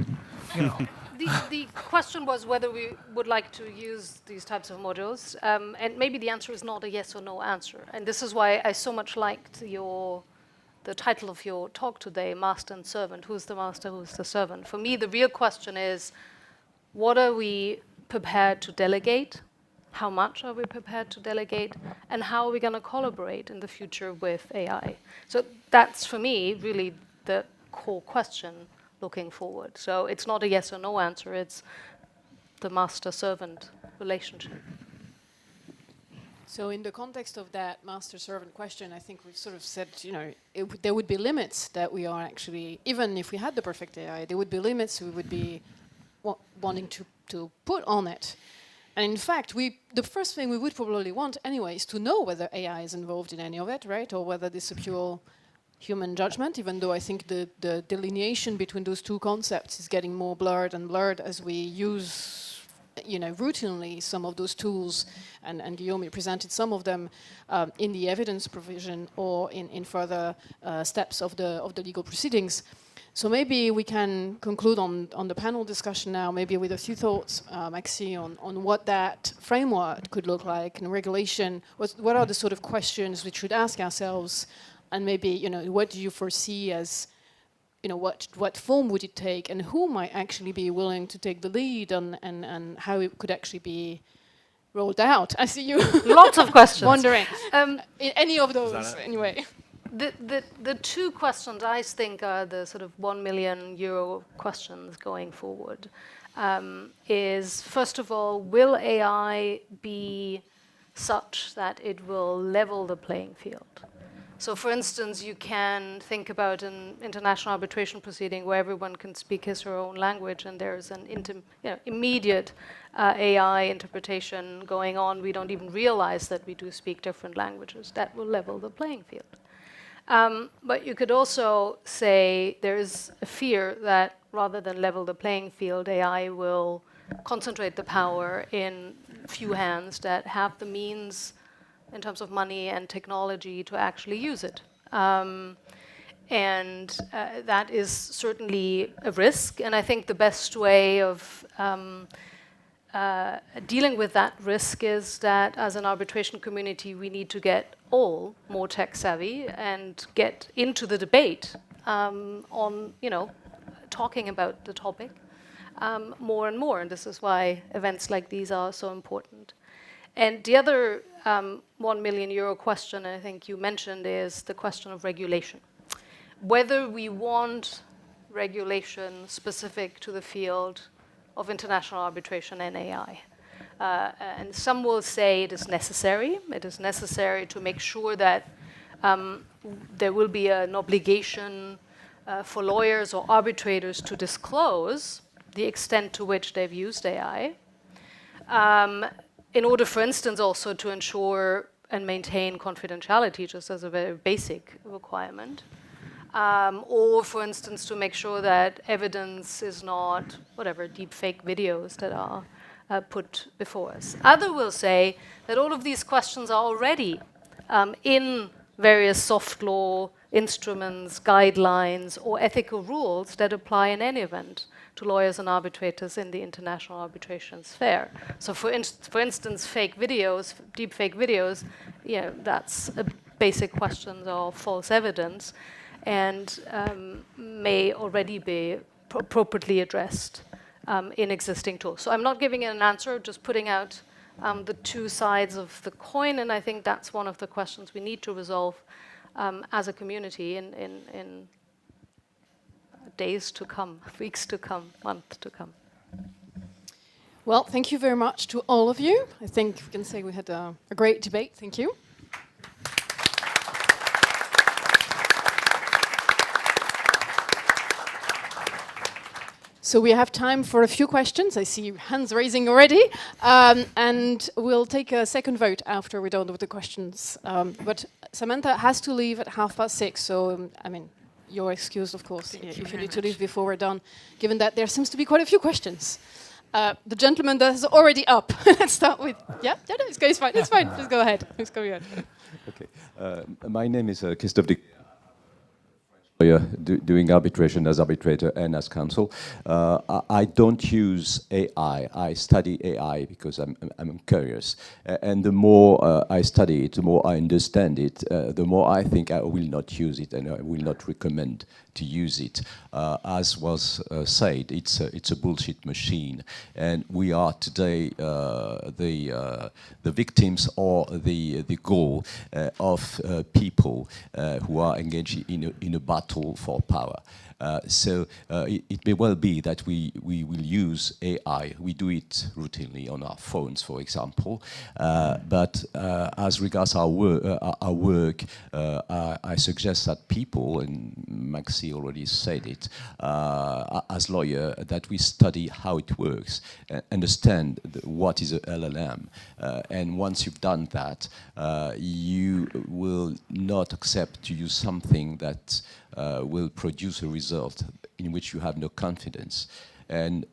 you know. The question was whether we would like to use these types of modules, and maybe the answer is not a yes or no answer. And this is why I so much liked the title of your talk today, Master and Servant. Who's the master, who's the servant? For me, the real question is, what are we prepared to delegate? How much are we prepared to delegate? And how are we going to collaborate in the future with AI? So that's, for me, really the core question looking forward. So it's not a yes or no answer, it's the master-servant relationship. So in the context of that master-servant question, I think we've sort of said, you know, there would be limits that we are actually, even if we had the perfect AI, there would be limits we would be wanting to put on it. And in fact, the first thing we would probably want anyway is to know whether AI is involved in any of it, right? Or whether this is a pure human judgment, even though I think the delineation between those two concepts is getting more blurred and blurred as we use, you know, routinely some of those tools, and Guillaume presented some of them in the evidence provision or in further steps of the legal proceedings. So maybe we can conclude on the panel discussion now, maybe with a few thoughts, Maxi, on what that framework could look like and regulation. What are the sort of questions we should ask ourselves? And maybe, you know, what do you foresee as, you know, what form would it take, and who might actually be willing to take the lead, and how it could actually be rolled out? I see you. Lots of questions. Wondering. In any of those, anyway. The two questions I think are the sort of €1 million questions going forward. Is, first of all, will AI be such that it will level the playing field? So, for instance, you can think about an international arbitration proceeding where everyone can speak his or her own language, and there's an immediate AI interpretation going on. We don't even realize that we do speak different languages. That will level the playing field. But you could also say there is a fear that rather than level the playing field, AI will concentrate the power in few hands that have the means in terms of money and technology to actually use it. And that is certainly a risk. And I think the best way of dealing with that risk is that as an arbitration community, we need to get all more tech savvy and get into the debate on, you know, talking about the topic. more and more, and this is why events like these are so important. And the other €1 million question I think you mentioned is the question of regulation. Whether we want regulation specific to the field of international arbitration and AI. And some will say it is necessary. It is necessary to make sure that there will be an obligation for lawyers or arbitrators to disclose the extent to which they've used AI. In order, for instance, also to ensure and maintain confidentiality, just as a very basic requirement. Or, for instance, to make sure that evidence is not, whatever, deep fake videos that are put before us. Others will say that all of these questions are already in various soft law instruments, guidelines, or ethical rules that apply in any event to lawyers and arbitrators in the international arbitration sphere. So for instance, fake videos, deep fake videos, that's a basic question of false evidence and may already be appropriately addressed in existing tools. So I'm not giving an answer, just putting out the two sides of the coin, and I think that's one of the questions we need to resolve as a community in days to come, weeks to come, months to come. Well, thank you very much to all of you. I think we can say we had a great debate. Thank you. So we have time for a few questions. I see hands raising already. And we'll take a second vote after we're done with the questions. But Samantha has to leave at 6:30, so, I mean, you're excused, of course, if you need to leave before we're done, given that there seems to be quite a few questions. The gentleman that is already up. Let's start with, no, it's fine, it's fine. Just go ahead. Just go ahead. Okay. My name is Christophe de lawyer doing arbitration as arbitrator and as counsel. I don't use AI. I study AI because I'm curious. And the more I study it, the more I understand it, the more I think I will not use it and I will not recommend to use it. As was said, it's a bullshit machine. And we are today the victims or the goal of people who are engaged in a battle for power. So it may well be that we will use AI. We do it routinely on our phones, for example. But as regards our work, I suggest that people, and Maxi already said it, as lawyer, that we study how it works, understand what is a LLM. And once you've done that, you will not accept to use something that will produce a result in which you have no confidence. And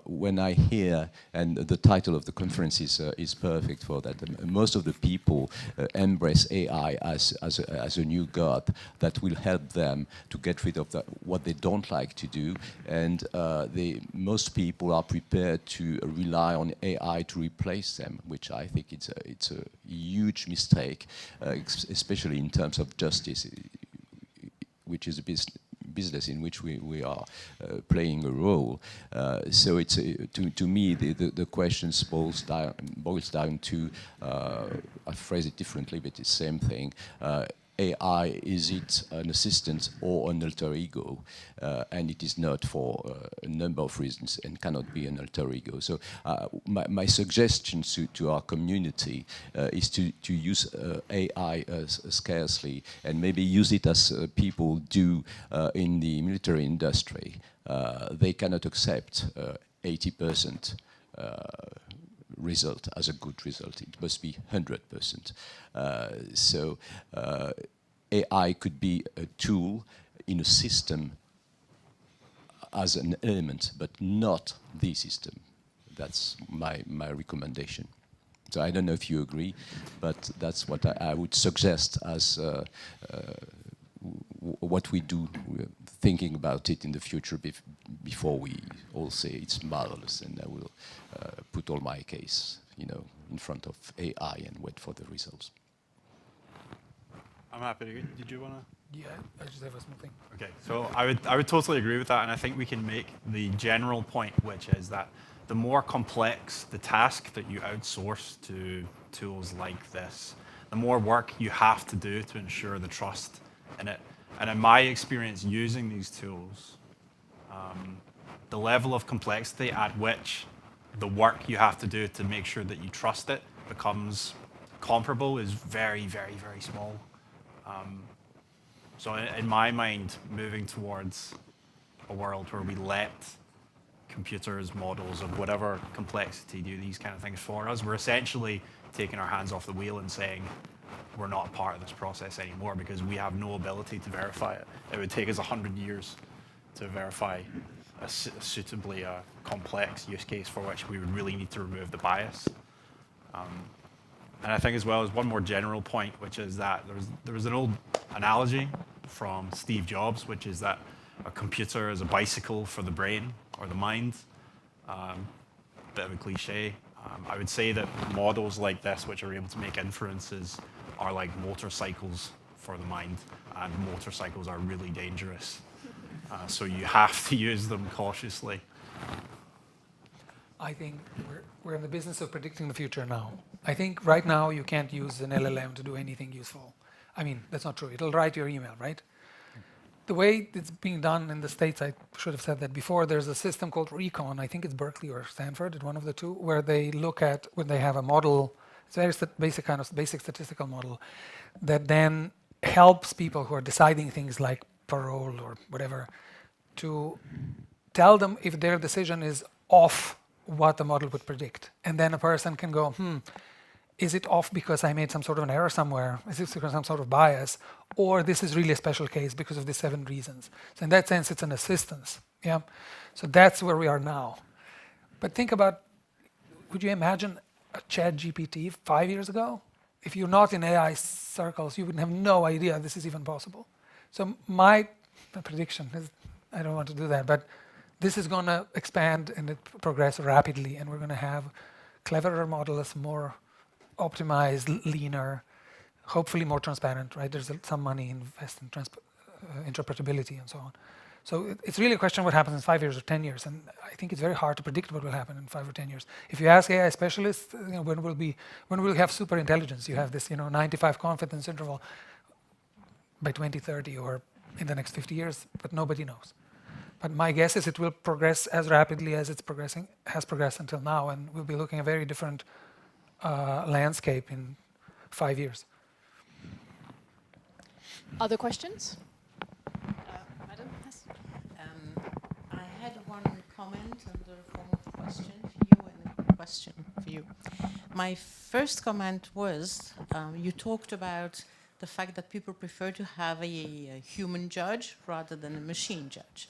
when I hear, and the title of the conference is perfect for that, most of the people embrace AI as a new god that will help them to get rid of what they don't like to do. And most people are prepared to rely on AI to replace them, which I think it's a huge mistake, especially in terms of justice, which is a business in which we are playing a role. So it's to me the question boils down to I phrase it differently, but it's the same thing. AI, is it an assistant or an alter ego? And it is not for a number of reasons and cannot be an alter ego. So my suggestion to our community is to use AI scarcely and maybe use it as people do in the military industry. They cannot accept 80% result as a good result. It must be 100%. So AI could be a tool in a system as an element, but not the system. That's my recommendation. So I don't know if you agree, but that's what I would suggest as what we do, thinking about it in the future before we all say it's marvelous, and I will put all my case, in front of AI and wait for the results. I'm happy to. Did you want to? Yeah, I just have a small thing. Okay, so I would totally agree with that, and I think we can make the general point, which is that the more complex the task that you outsource to tools like this, the more work you have to do to ensure the trust in it. And in my experience using these tools, the level of complexity at which the work you have to do to make sure that you trust it becomes comparable is very, very, very small. So in my mind, moving towards a world where we let computers, models of whatever complexity do these kind of things for us, we're essentially taking our hands off the wheel and saying we're not part of this process anymore because we have no ability to verify it. It would take us 100 years to verify a suitably complex use case for which we would really need to remove the bias. And I think as well as one more general point, which is that there was an old analogy from Steve Jobs, which is that a computer is a bicycle for the brain or the mind. Bit of a cliche. I would say that models like this, which are able to make inferences, are like motorcycles for the mind, and motorcycles are really dangerous. So you have to use them cautiously. I think we're in the business of predicting the future now. I think right now you can't use an LLM to do anything useful. I mean, that's not true. It'll write your email, right? The way it's being done in the States, I should have said that before, there's a system called Recon, I think it's Berkeley or Stanford, it's one of the two, where they look at, when they have a model, it's a very basic statistical model, that then helps people who are deciding things like parole or whatever, to tell them if their decision is off what the model would predict. And then a person can go, is it off because I made some sort of an error somewhere? Is this because some sort of bias? Or this is really a special case because of the 7 reasons. So in that sense, it's an assistance. Yeah. So that's where we are now. But think about, would you imagine a Chat GPT 5 years ago? If you're not in AI circles, you would have no idea this is even possible. So my prediction is, I don't want to do that, but this is going to expand and progress rapidly, and we're going to have cleverer models, more optimized, leaner, hopefully more transparent, right? There's some money invested in interpretability and so on. So it's really a question of what happens in 5 years or 10 years, and I think it's very hard to predict what will happen in 5 or 10 years. If you ask AI specialists, when we'll have super intelligence, you have this, 95 confidence interval by 2030 or in the next 50 years, but nobody knows. But my guess is it will progress as rapidly as has progressed until now, and we'll be looking at a very different landscape in 5 years. Other questions? Madam? Yes. I had one comment under form of question for you and a question for you. My first comment was, you talked about the fact that people prefer to have a human judge rather than a machine judge.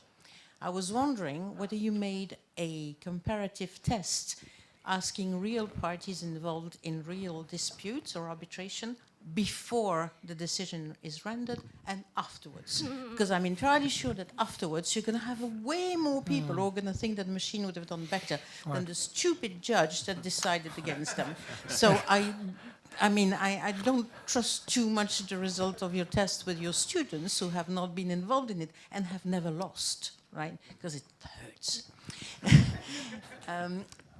I was wondering whether you made a comparative test asking real parties involved in real disputes or arbitration before the decision is rendered and afterwards. Because I'm entirely sure that afterwards you're going to have way more people who are going to think that the machine would have done better than the stupid judge that decided against them. So I don't trust too much the result of your test with your students who have not been involved in it and have never lost, right? Because it hurts.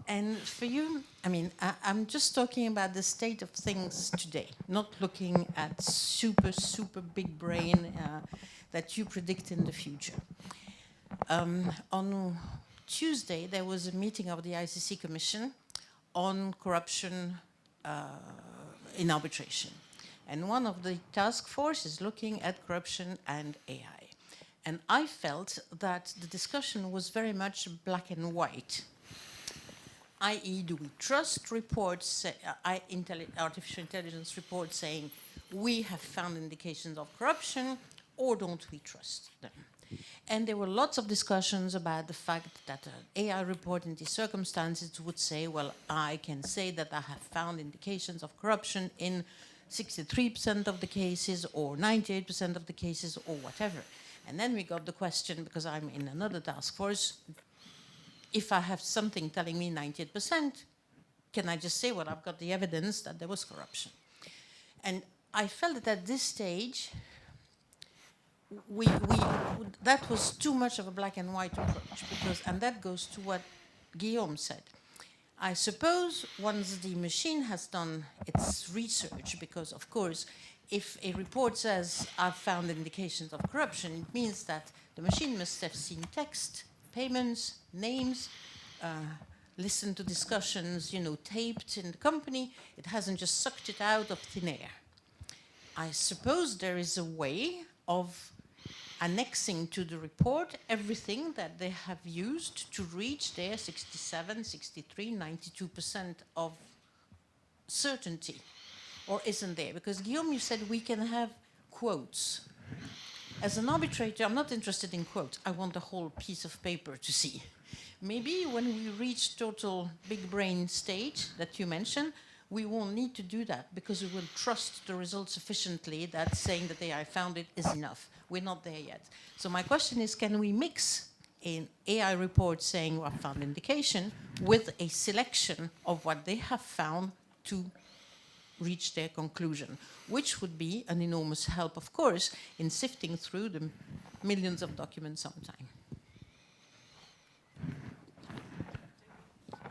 And for you, I'm just talking about the state of things today, not looking at super, super big brain that you predict in the future. On Tuesday, there was a meeting of the ICC Commission on corruption in arbitration. And one of the task force is looking at corruption and AI. And I felt that the discussion was very much black and white. I.e., do we trust reports, artificial intelligence reports saying we have found indications of corruption, or don't we trust them? And there were lots of discussions about the fact that an AI report in these circumstances would say, well, I can say that I have found indications of corruption in 63% of the cases, or 98% of the cases, or whatever. And then we got the question, because I'm in another task force, if I have something telling me 98%, can I just say, well, I've got the evidence that there was corruption? And I felt that at this stage, that was too much of a black and white approach because, and that goes to what Guillaume said. I suppose once the machine has done its research, because of course, if a report says I've found indications of corruption, it means that the machine must have seen text, payments, names, listened to discussions, taped in the company. It hasn't just sucked it out of thin air. I suppose there is a way of annexing to the report everything that they have used to reach their 67, 63, 92% of certainty. Or isn't there? Because Guillaume, you said we can have quotes. As an arbitrator, I'm not interested in quotes. I want the whole piece of paper to see. Maybe when we reach total big brain stage that you mentioned, we won't need to do that because we will trust the results sufficiently that saying that I found it is enough. We're not there yet. So my question is, can we mix an AI report saying I found indication with a selection of what they have found to reach their conclusion, which would be an enormous help, of course, in sifting through the millions of documents sometime.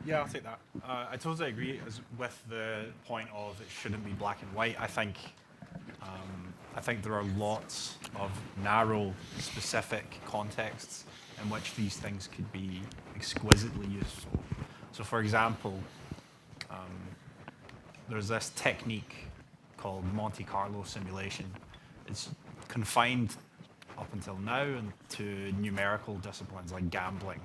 Yeah, I'll take that. I totally agree with the point of it shouldn't be black and white. I think there are lots of narrow, specific contexts in which these things could be exquisitely useful. So, for example, there's this technique called Monte Carlo simulation. It's confined up until now to numerical disciplines like gambling,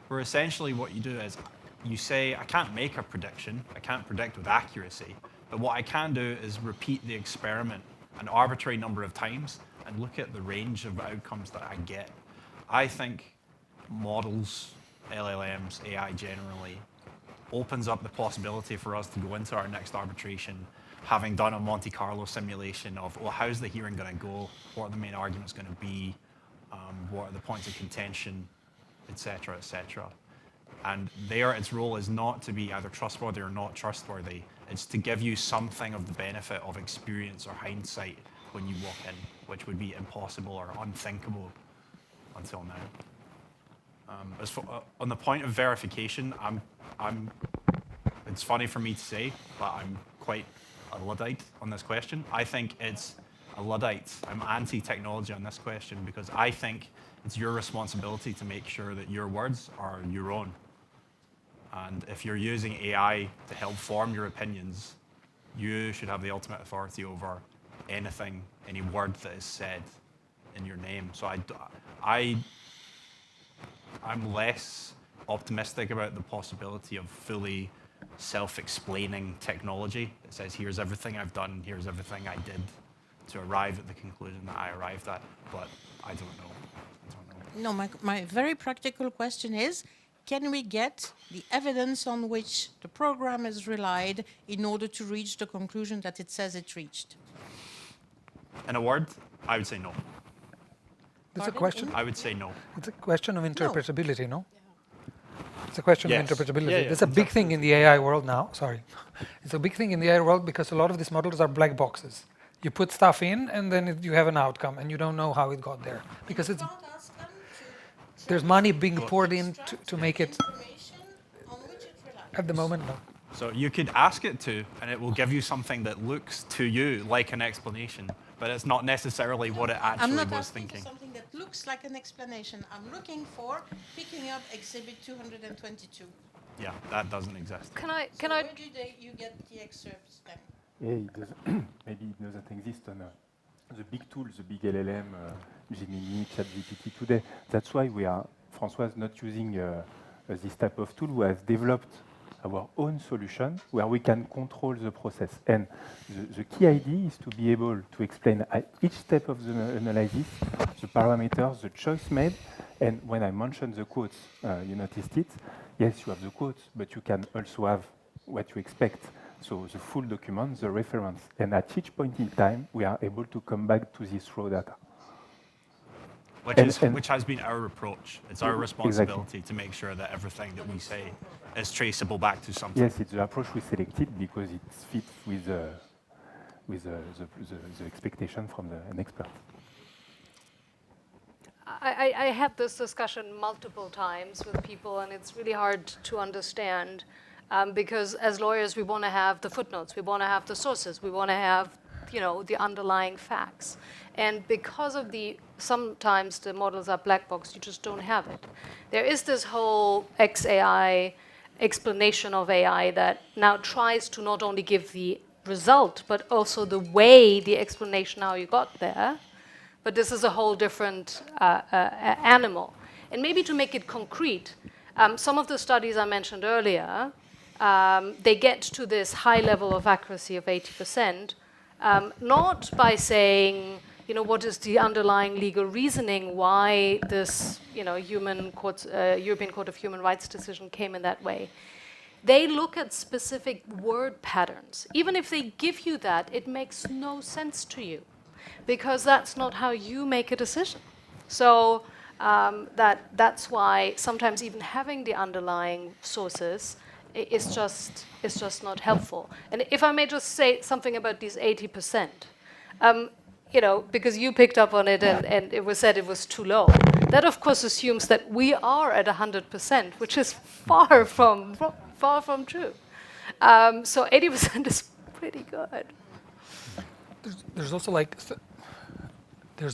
where essentially what you do is you say, I can't make a prediction, I can't predict with accuracy, but what I can do is repeat the experiment an arbitrary number of times and look at the range of outcomes that I get. I think models, LLMs, AI generally, opens up the possibility for us to go into our next arbitration having done a Monte Carlo simulation of, well, how's the hearing going to go? What are the main arguments going to be? What are the points of contention, et cetera, et cetera. And there, its role is not to be either trustworthy or not trustworthy. It's to give you something of the benefit of experience or hindsight when you walk in, which would be impossible or unthinkable until now. On the point of verification, it's funny for me to say, but I'm quite a Luddite on this question. I think it's a Luddite. I'm anti-technology on this question because I think it's your responsibility to make sure that your words are your own. And if you're using AI to help form your opinions, you should have the ultimate authority over anything, any word that is said in your name. So I'm less optimistic about the possibility of fully self-explaining technology that says, here's everything I've done, here's everything I did to arrive at the conclusion that I arrived at, but I don't know. No, my very practical question is, can we get the evidence on which the program has relied in order to reach the conclusion that it says it reached? In a word, I would say no. It's a question. I would say no. It's a question of interpretability, no? It's a question Yes. of interpretability. Yeah, It's a big thing in the AI world now. Sorry. It's a big thing in the AI world because a lot of these models are black boxes. You put stuff in and then you have an outcome and you don't know how it got there. Because it's there's money being poured in to make it. At the moment, no. So you could ask it to, and it will give you something that looks to you like an explanation, but it's not necessarily what it actually I'm not was asking thinking. for something that looks like an explanation. I'm looking for picking up exhibit 222. Yeah, that doesn't exist. Can So I? where do you get the excerpts then? Yeah, it does, maybe it doesn't exist on the big tools, the big LLM, Gemini, ChatGPT today. That's why François is not using this type of tool. We have developed our own solution where we can control the process. And the key idea is to be able to explain at each step of the analysis, the parameters, the choice made. And when I mentioned the quotes, you noticed it. Yes, you have the quotes, but you can also have what you expect. So the full document, the reference. And at each point in time, we are able to come back to this raw data. Which has been our approach. It's our responsibility to make sure that everything that we say is traceable back to something. Yes, it's the approach we selected because it fits with the expectation from an expert. I had this discussion multiple times with people, and it's really hard to understand because as lawyers, we want to have the footnotes, we want to have the sources, we want to have, the underlying facts. And because of sometimes the models are black box, you just don't have it. There is this whole XAI explanation of AI that now tries to not only give the result, but also the way, the explanation how you got there. But this is a whole different animal. And maybe to make it concrete, some of the studies I mentioned earlier, they get to this high level of accuracy of 80%, not by saying, what is the underlying legal reasoning why this, European Court of Human Rights decision came in that way. They look at specific word patterns. Even if they give you that, it makes no sense to you, because that's not how you make a decision. So that's why sometimes even having the underlying sources is just not helpful. And if I may just say something about these 80%, because you picked up on it and it was said it was too low. That of course assumes that we are at 100%, which is far from true. So 80% is pretty good. There's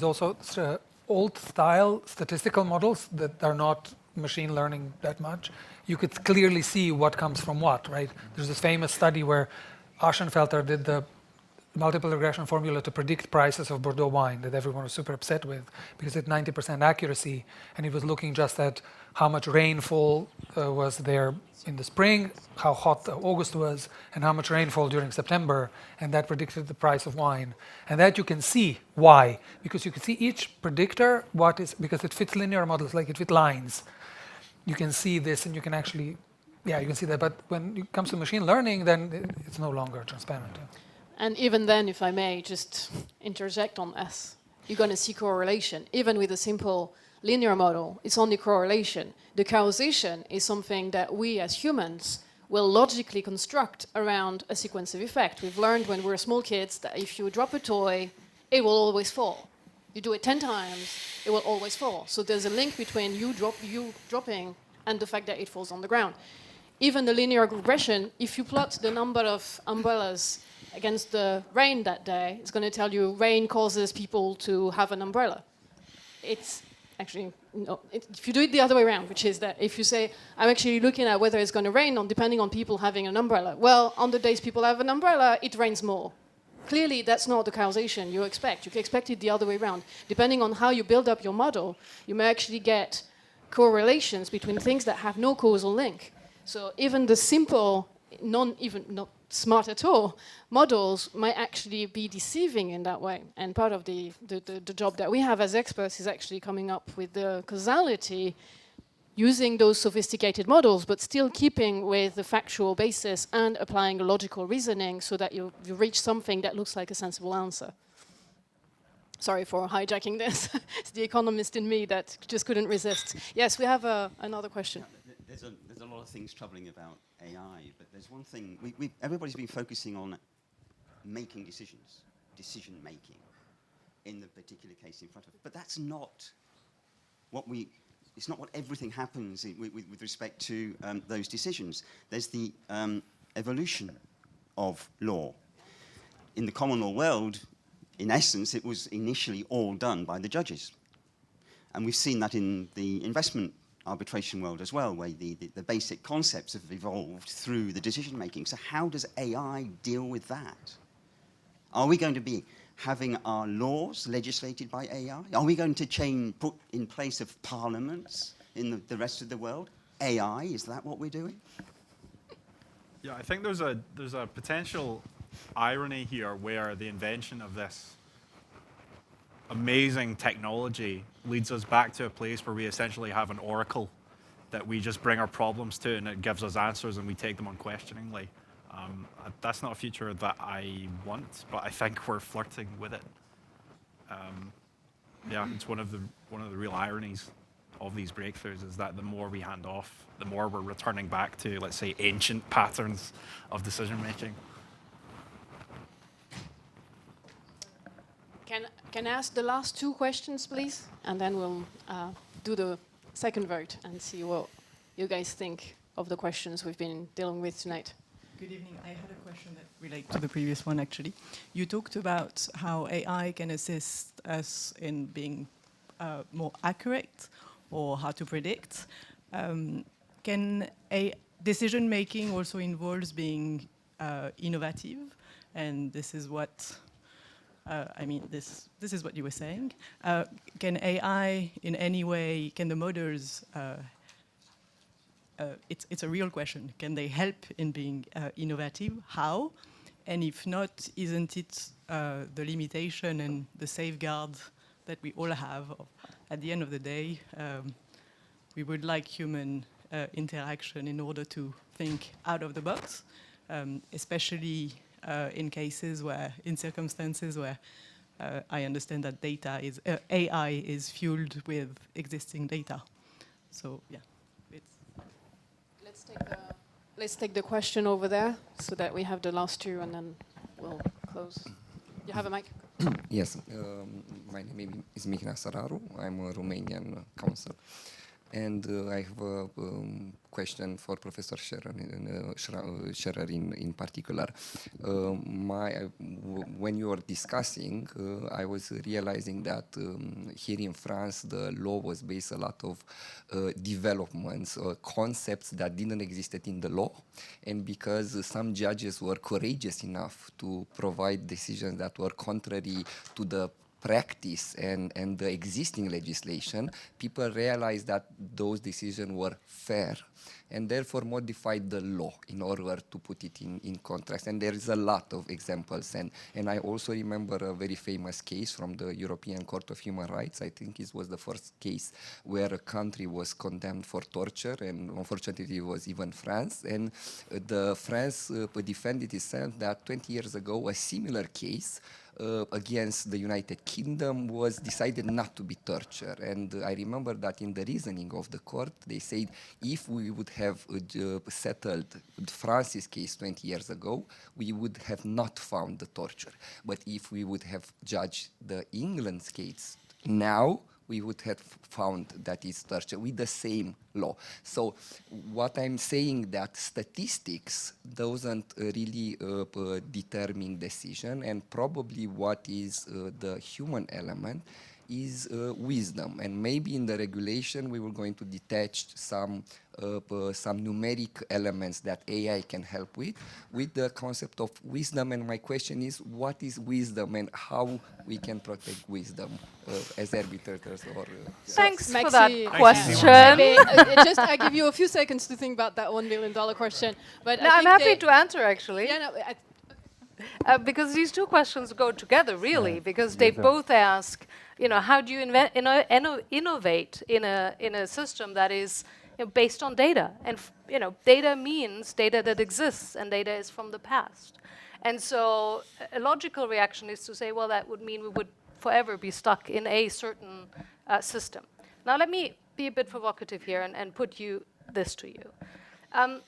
also old style statistical models that are not machine learning that much. You could clearly see what comes from what, right? There's this famous study where Aschenfelter did the multiple regression formula to predict prices of Bordeaux wine that everyone was super upset with because it had 90% accuracy, and he was looking just at how much rainfall was there in the spring, how hot August was, and how much rainfall during September, and that predicted the price of wine. And that you can see why, because you can see each predictor because it fits linear models, like it fits lines. You can see this, and you can actually, you can see that. But when it comes to machine learning, then it's no longer transparent. And even then, if I may just interject on this, you're going to see correlation. Even with a simple linear model, it's only correlation. The causation is something that we as humans will logically construct around a sequence of effect. We've learned when we're small kids that if you drop a toy, it will always fall. You do it 10 times, it will always fall. So there's a link between you dropping and the fact that it falls on the ground. Even the linear regression, if you plot the number of umbrellas against the rain that day, it's going to tell you rain causes people to have an umbrella. It's actually, no, if you do it the other way around, which is that if you say, I'm actually looking at whether it's going to rain depending on people having an umbrella. Well, on the days people have an umbrella, it rains more. Clearly, that's not the causation you expect. You can expect it the other way around. Depending on how you build up your model, you may actually get correlations between things that have no causal link. So even the simple, not smart at all, models might actually be deceiving in that way. And part of the job that we have as experts is actually coming up with the causality using those sophisticated models, but still keeping with the factual basis and applying a logical reasoning so that you reach something that looks like a sensible answer. Sorry for hijacking this. It's the economist in me that just couldn't resist. Yes, we have another question. There's a lot of things troubling about AI, but there's one thing. Everybody's been focusing on making decisions, decision making, in the particular case in front of. But that's not what it's not what everything happens with respect to those decisions. There's the evolution of law. In the common law world, in essence, it was initially all done by the judges. And we've seen that in the investment arbitration world as well, where the basic concepts have evolved through the decision making. So how does AI deal with that? Are we going to be having our laws legislated by AI? Are we going to put in place of parliaments in the rest of the world AI? Is that what we're doing? Yeah, I think there's a potential irony here where the invention of this amazing technology leads us back to a place where we essentially have an oracle that we just bring our problems to, and it gives us answers and we take them unquestioningly. That's not a future that I want, but I think we're flirting with it. Yeah, it's one of the real ironies of these breakthroughs is that the more we hand off, the more we're returning back to, let's say, ancient patterns of decision making. Can I ask the last two questions, please? And then we'll do the second vote and see what you guys think of the questions we've been dealing with tonight. Good evening. I had a question that relates to the previous one, actually. You talked about how AI can assist us in being more accurate or how to predict. Can a decision-making also involves being innovative? And this is what, I mean, this is what you were saying. Can AI in any way, can the models, it's a real question, can they help in being innovative? How? And if not, isn't it the limitation and the safeguard that we all have? At the end of the day, we would like human interaction in order to think out of the box, especially in cases where, in circumstances where I understand that data is, AI is fueled with existing data. So, yeah. Let's take the question over there so that we have the last two and then we'll close. You have a mic? Yes, my name is Mihnea Sararu. I'm a Romanian counsel. And I have a question for Professor Scherer in particular. When you were discussing, I was realizing that here in France, the law was based a lot of developments or concepts that didn't exist in the law. And because some judges were courageous enough to provide decisions that were contrary to the practice and the existing legislation, people realized that those decisions were fair and therefore modified the law in order to put it in contrast. And there is a lot of examples. And I also remember a very famous case from the European Court of Human Rights. I think it was the first case where a country was condemned for torture, and unfortunately it was even France. And the France defended itself that 20 years ago a similar case against the United Kingdom was decided not to be torture. And I remember that in the reasoning of the court, they said if we would have settled France's case 20 years ago, we would have not found the torture. But if we would have judged the England's case now, we would have found that it's torture with the same law. So what I'm saying that statistics doesn't really determine decision, and probably what is the human element is wisdom. And maybe in the regulation we were going to detach some numeric elements that AI can help with the concept of wisdom. And my question is, what is wisdom and how we can protect wisdom as arbitrators? Or Thanks Maxi, for that question. I give you a few seconds to think about that $1 million question. But No, I'm happy to answer, actually. Yeah, no, because these two questions go together, really, because they both ask, how do you innovate in a system that is based on data? And data means data that exists, and data is from the past. And so a logical reaction is to say, well, that would mean we would forever be stuck in a certain system. Now, let me be a bit provocative here and put this to you.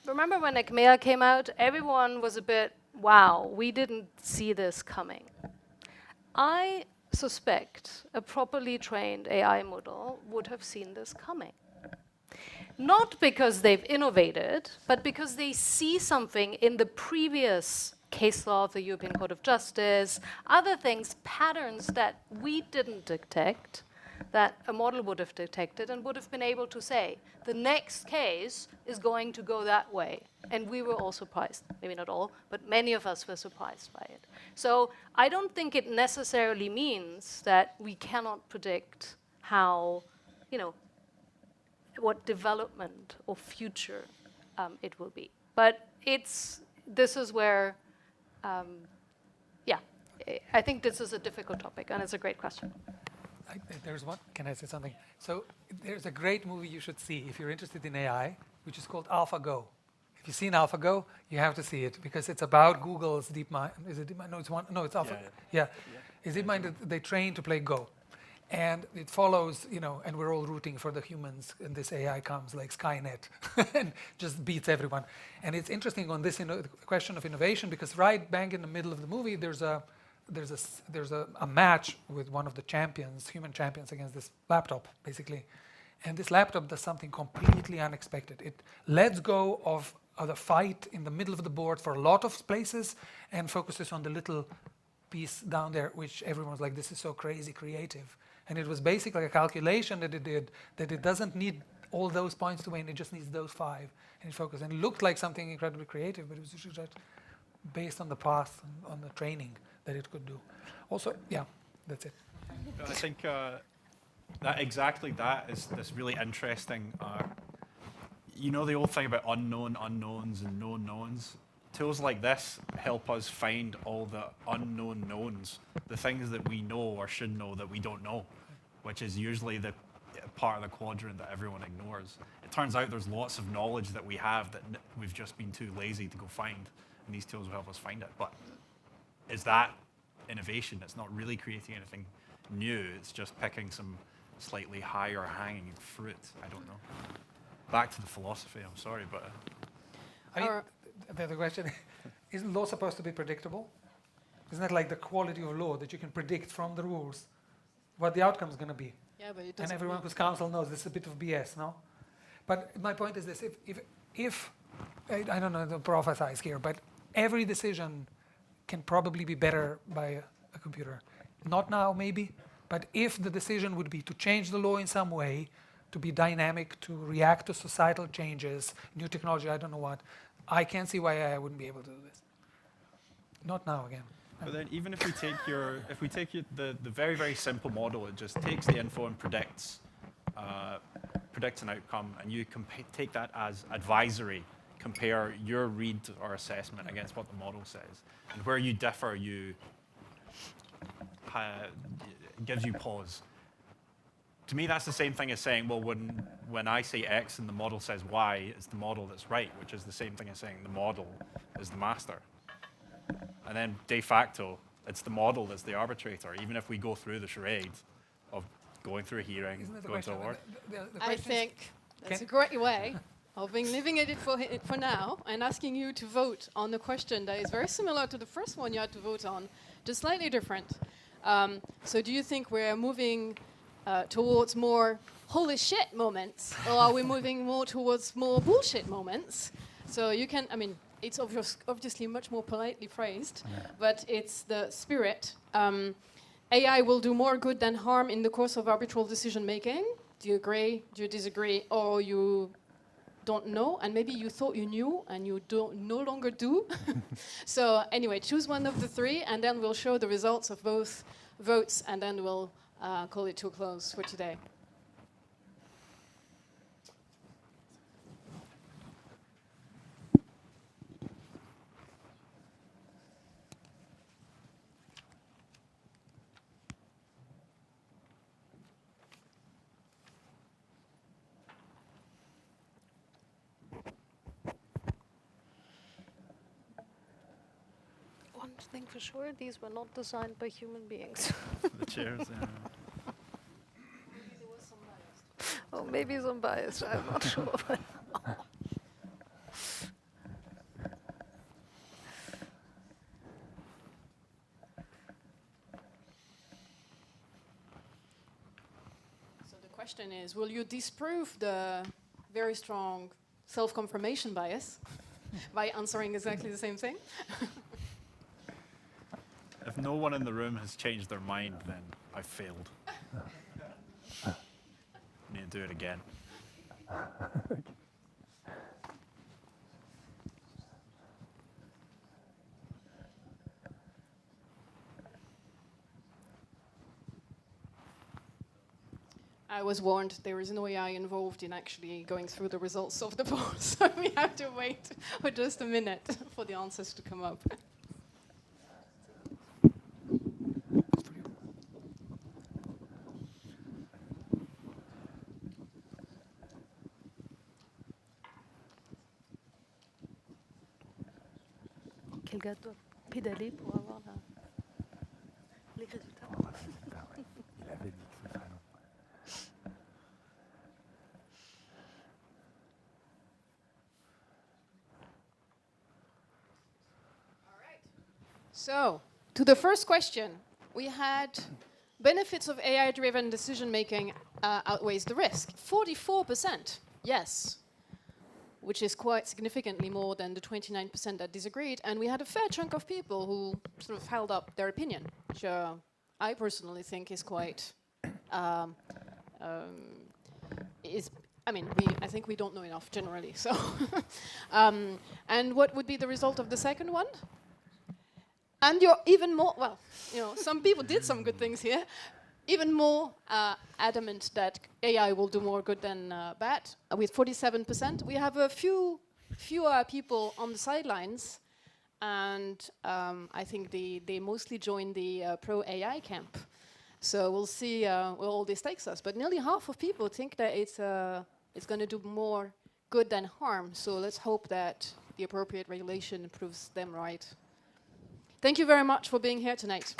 Remember when ECMEA came out, everyone was a bit, wow, we didn't see this coming. I suspect a properly trained AI model would have seen this coming. Not because they've innovated, but because they see something in the previous case law of the European Court of Justice, other things, patterns that we didn't detect, that a model would have detected and would have been able to say, the next case is going to go that way. And we were all surprised. Maybe not all, but many of us were surprised by it. So I don't think it necessarily means that we cannot predict how, what development or future it will be. But this is where, I think this is a difficult topic, and it's a great question. There's one. Can I say something? So there's a great movie you should see if you're interested in AI, which is called AlphaGo. If you've seen AlphaGo, you have to see it because it's about Google's DeepMind. Is it DeepMind? No, it's one. No, it's Alpha. Yeah. It's DeepMind that they train to play Go. And it follows, and we're all rooting for the humans, and this AI comes like Skynet and just beats everyone. And it's interesting on this question of innovation because right bang in the middle of the movie, there's a there's a match with one of the champions, human champions, against this laptop, basically. And this laptop does something completely unexpected. It lets go of the fight in the middle of the board for a lot of places and focuses on the little piece down there, which everyone's like, this is so crazy creative. And it was basically a calculation that it did, that it doesn't need all those points to win, it just needs those 5. And it focused. And it looked like something incredibly creative, but it was just based on the path, on the training that it could do. Also, yeah, that's it. I think that exactly that is this really interesting. You know the old thing about unknown unknowns and known knowns? Tools like this help us find all the unknown knowns, the things that we know or should know that we don't know, which is usually the part of the quadrant that everyone ignores. It turns out there's lots of knowledge that we have that we've just been too lazy to go find, and these tools will help us find it. But is that innovation? It's not really creating anything new, it's just picking some slightly higher hanging fruit. I don't know. Back to the philosophy, I'm sorry, but... The question, isn't law supposed to be predictable? Isn't that like the quality of law, that you can predict from the rules what the outcome is going to be? Yeah, but it doesn't. And everyone who's counsel knows this is a bit of BS, no? But my point is this, if I don't know, the prophesize here, but every decision can probably be better by a computer. Not now, maybe, but if the decision would be to change the law in some way, to be dynamic, to react to societal changes, new technology, I don't know what, I can't see why I wouldn't be able to do this. Not now, again. But then even if we take the very, very simple model, it just takes the info and predicts an outcome, and you take that as advisory, compare your read or assessment against what the model says. And where you differ, gives you pause. To me, that's the same thing as saying, well, when I say X and the model says Y, it's the model that's right, which is the same thing as saying the model is the master. And then de facto, it's the model that's the arbitrator, even if we go through the charade of going through a hearing, going to a court. I think that's a great way of leaving it for now and asking you to vote on the question that is very similar to the first one you had to vote on, just slightly different. So do you think we're moving towards more holy shit moments, or are we moving more towards more bullshit moments? So you can, I mean, it's obviously much more politely phrased, but it's the spirit. AI will do more good than harm in the course of arbitral decision making. Do you agree? Do you disagree? Or you don't know, and maybe you thought you knew and you no longer do? So anyway, choose one of the 3, and then we'll show the results of both votes, and then we'll call it to a close for today. One thing for sure, these were not designed by human beings. The chairs, yeah. Oh, maybe some bias, I'm not sure. So the question is, will you disprove the very strong self-confirmation bias by answering exactly the same thing? If no one in the room has changed their mind, then I've failed. Need to do it again. I was warned there is no AI involved in actually going through the results of the poll, so we have to wait for just a minute for the answers to come up. Quel gars doit pédaler pour avoir les résultats? Il avait dit que ce serait long. So, To the first question, we had benefits of AI-driven decision-making outweighs the risk. 44%, yes, which is quite significantly more than the 29% that disagreed. And we had a fair chunk of people who sort of held up their opinion, which I personally think is quite, I think we don't know enough generally. So, and what would be the result of the second one? And you're even more, well, some people did some good things here, even more adamant that AI will do more good than bad, with 47%. We have a fewer people on the sidelines, and I think they mostly join the pro-AI camp. So we'll see where all this takes us. But nearly half of people think that it's going to do more good than harm. So let's hope that the appropriate regulation proves them right. Thank you very much for being here tonight.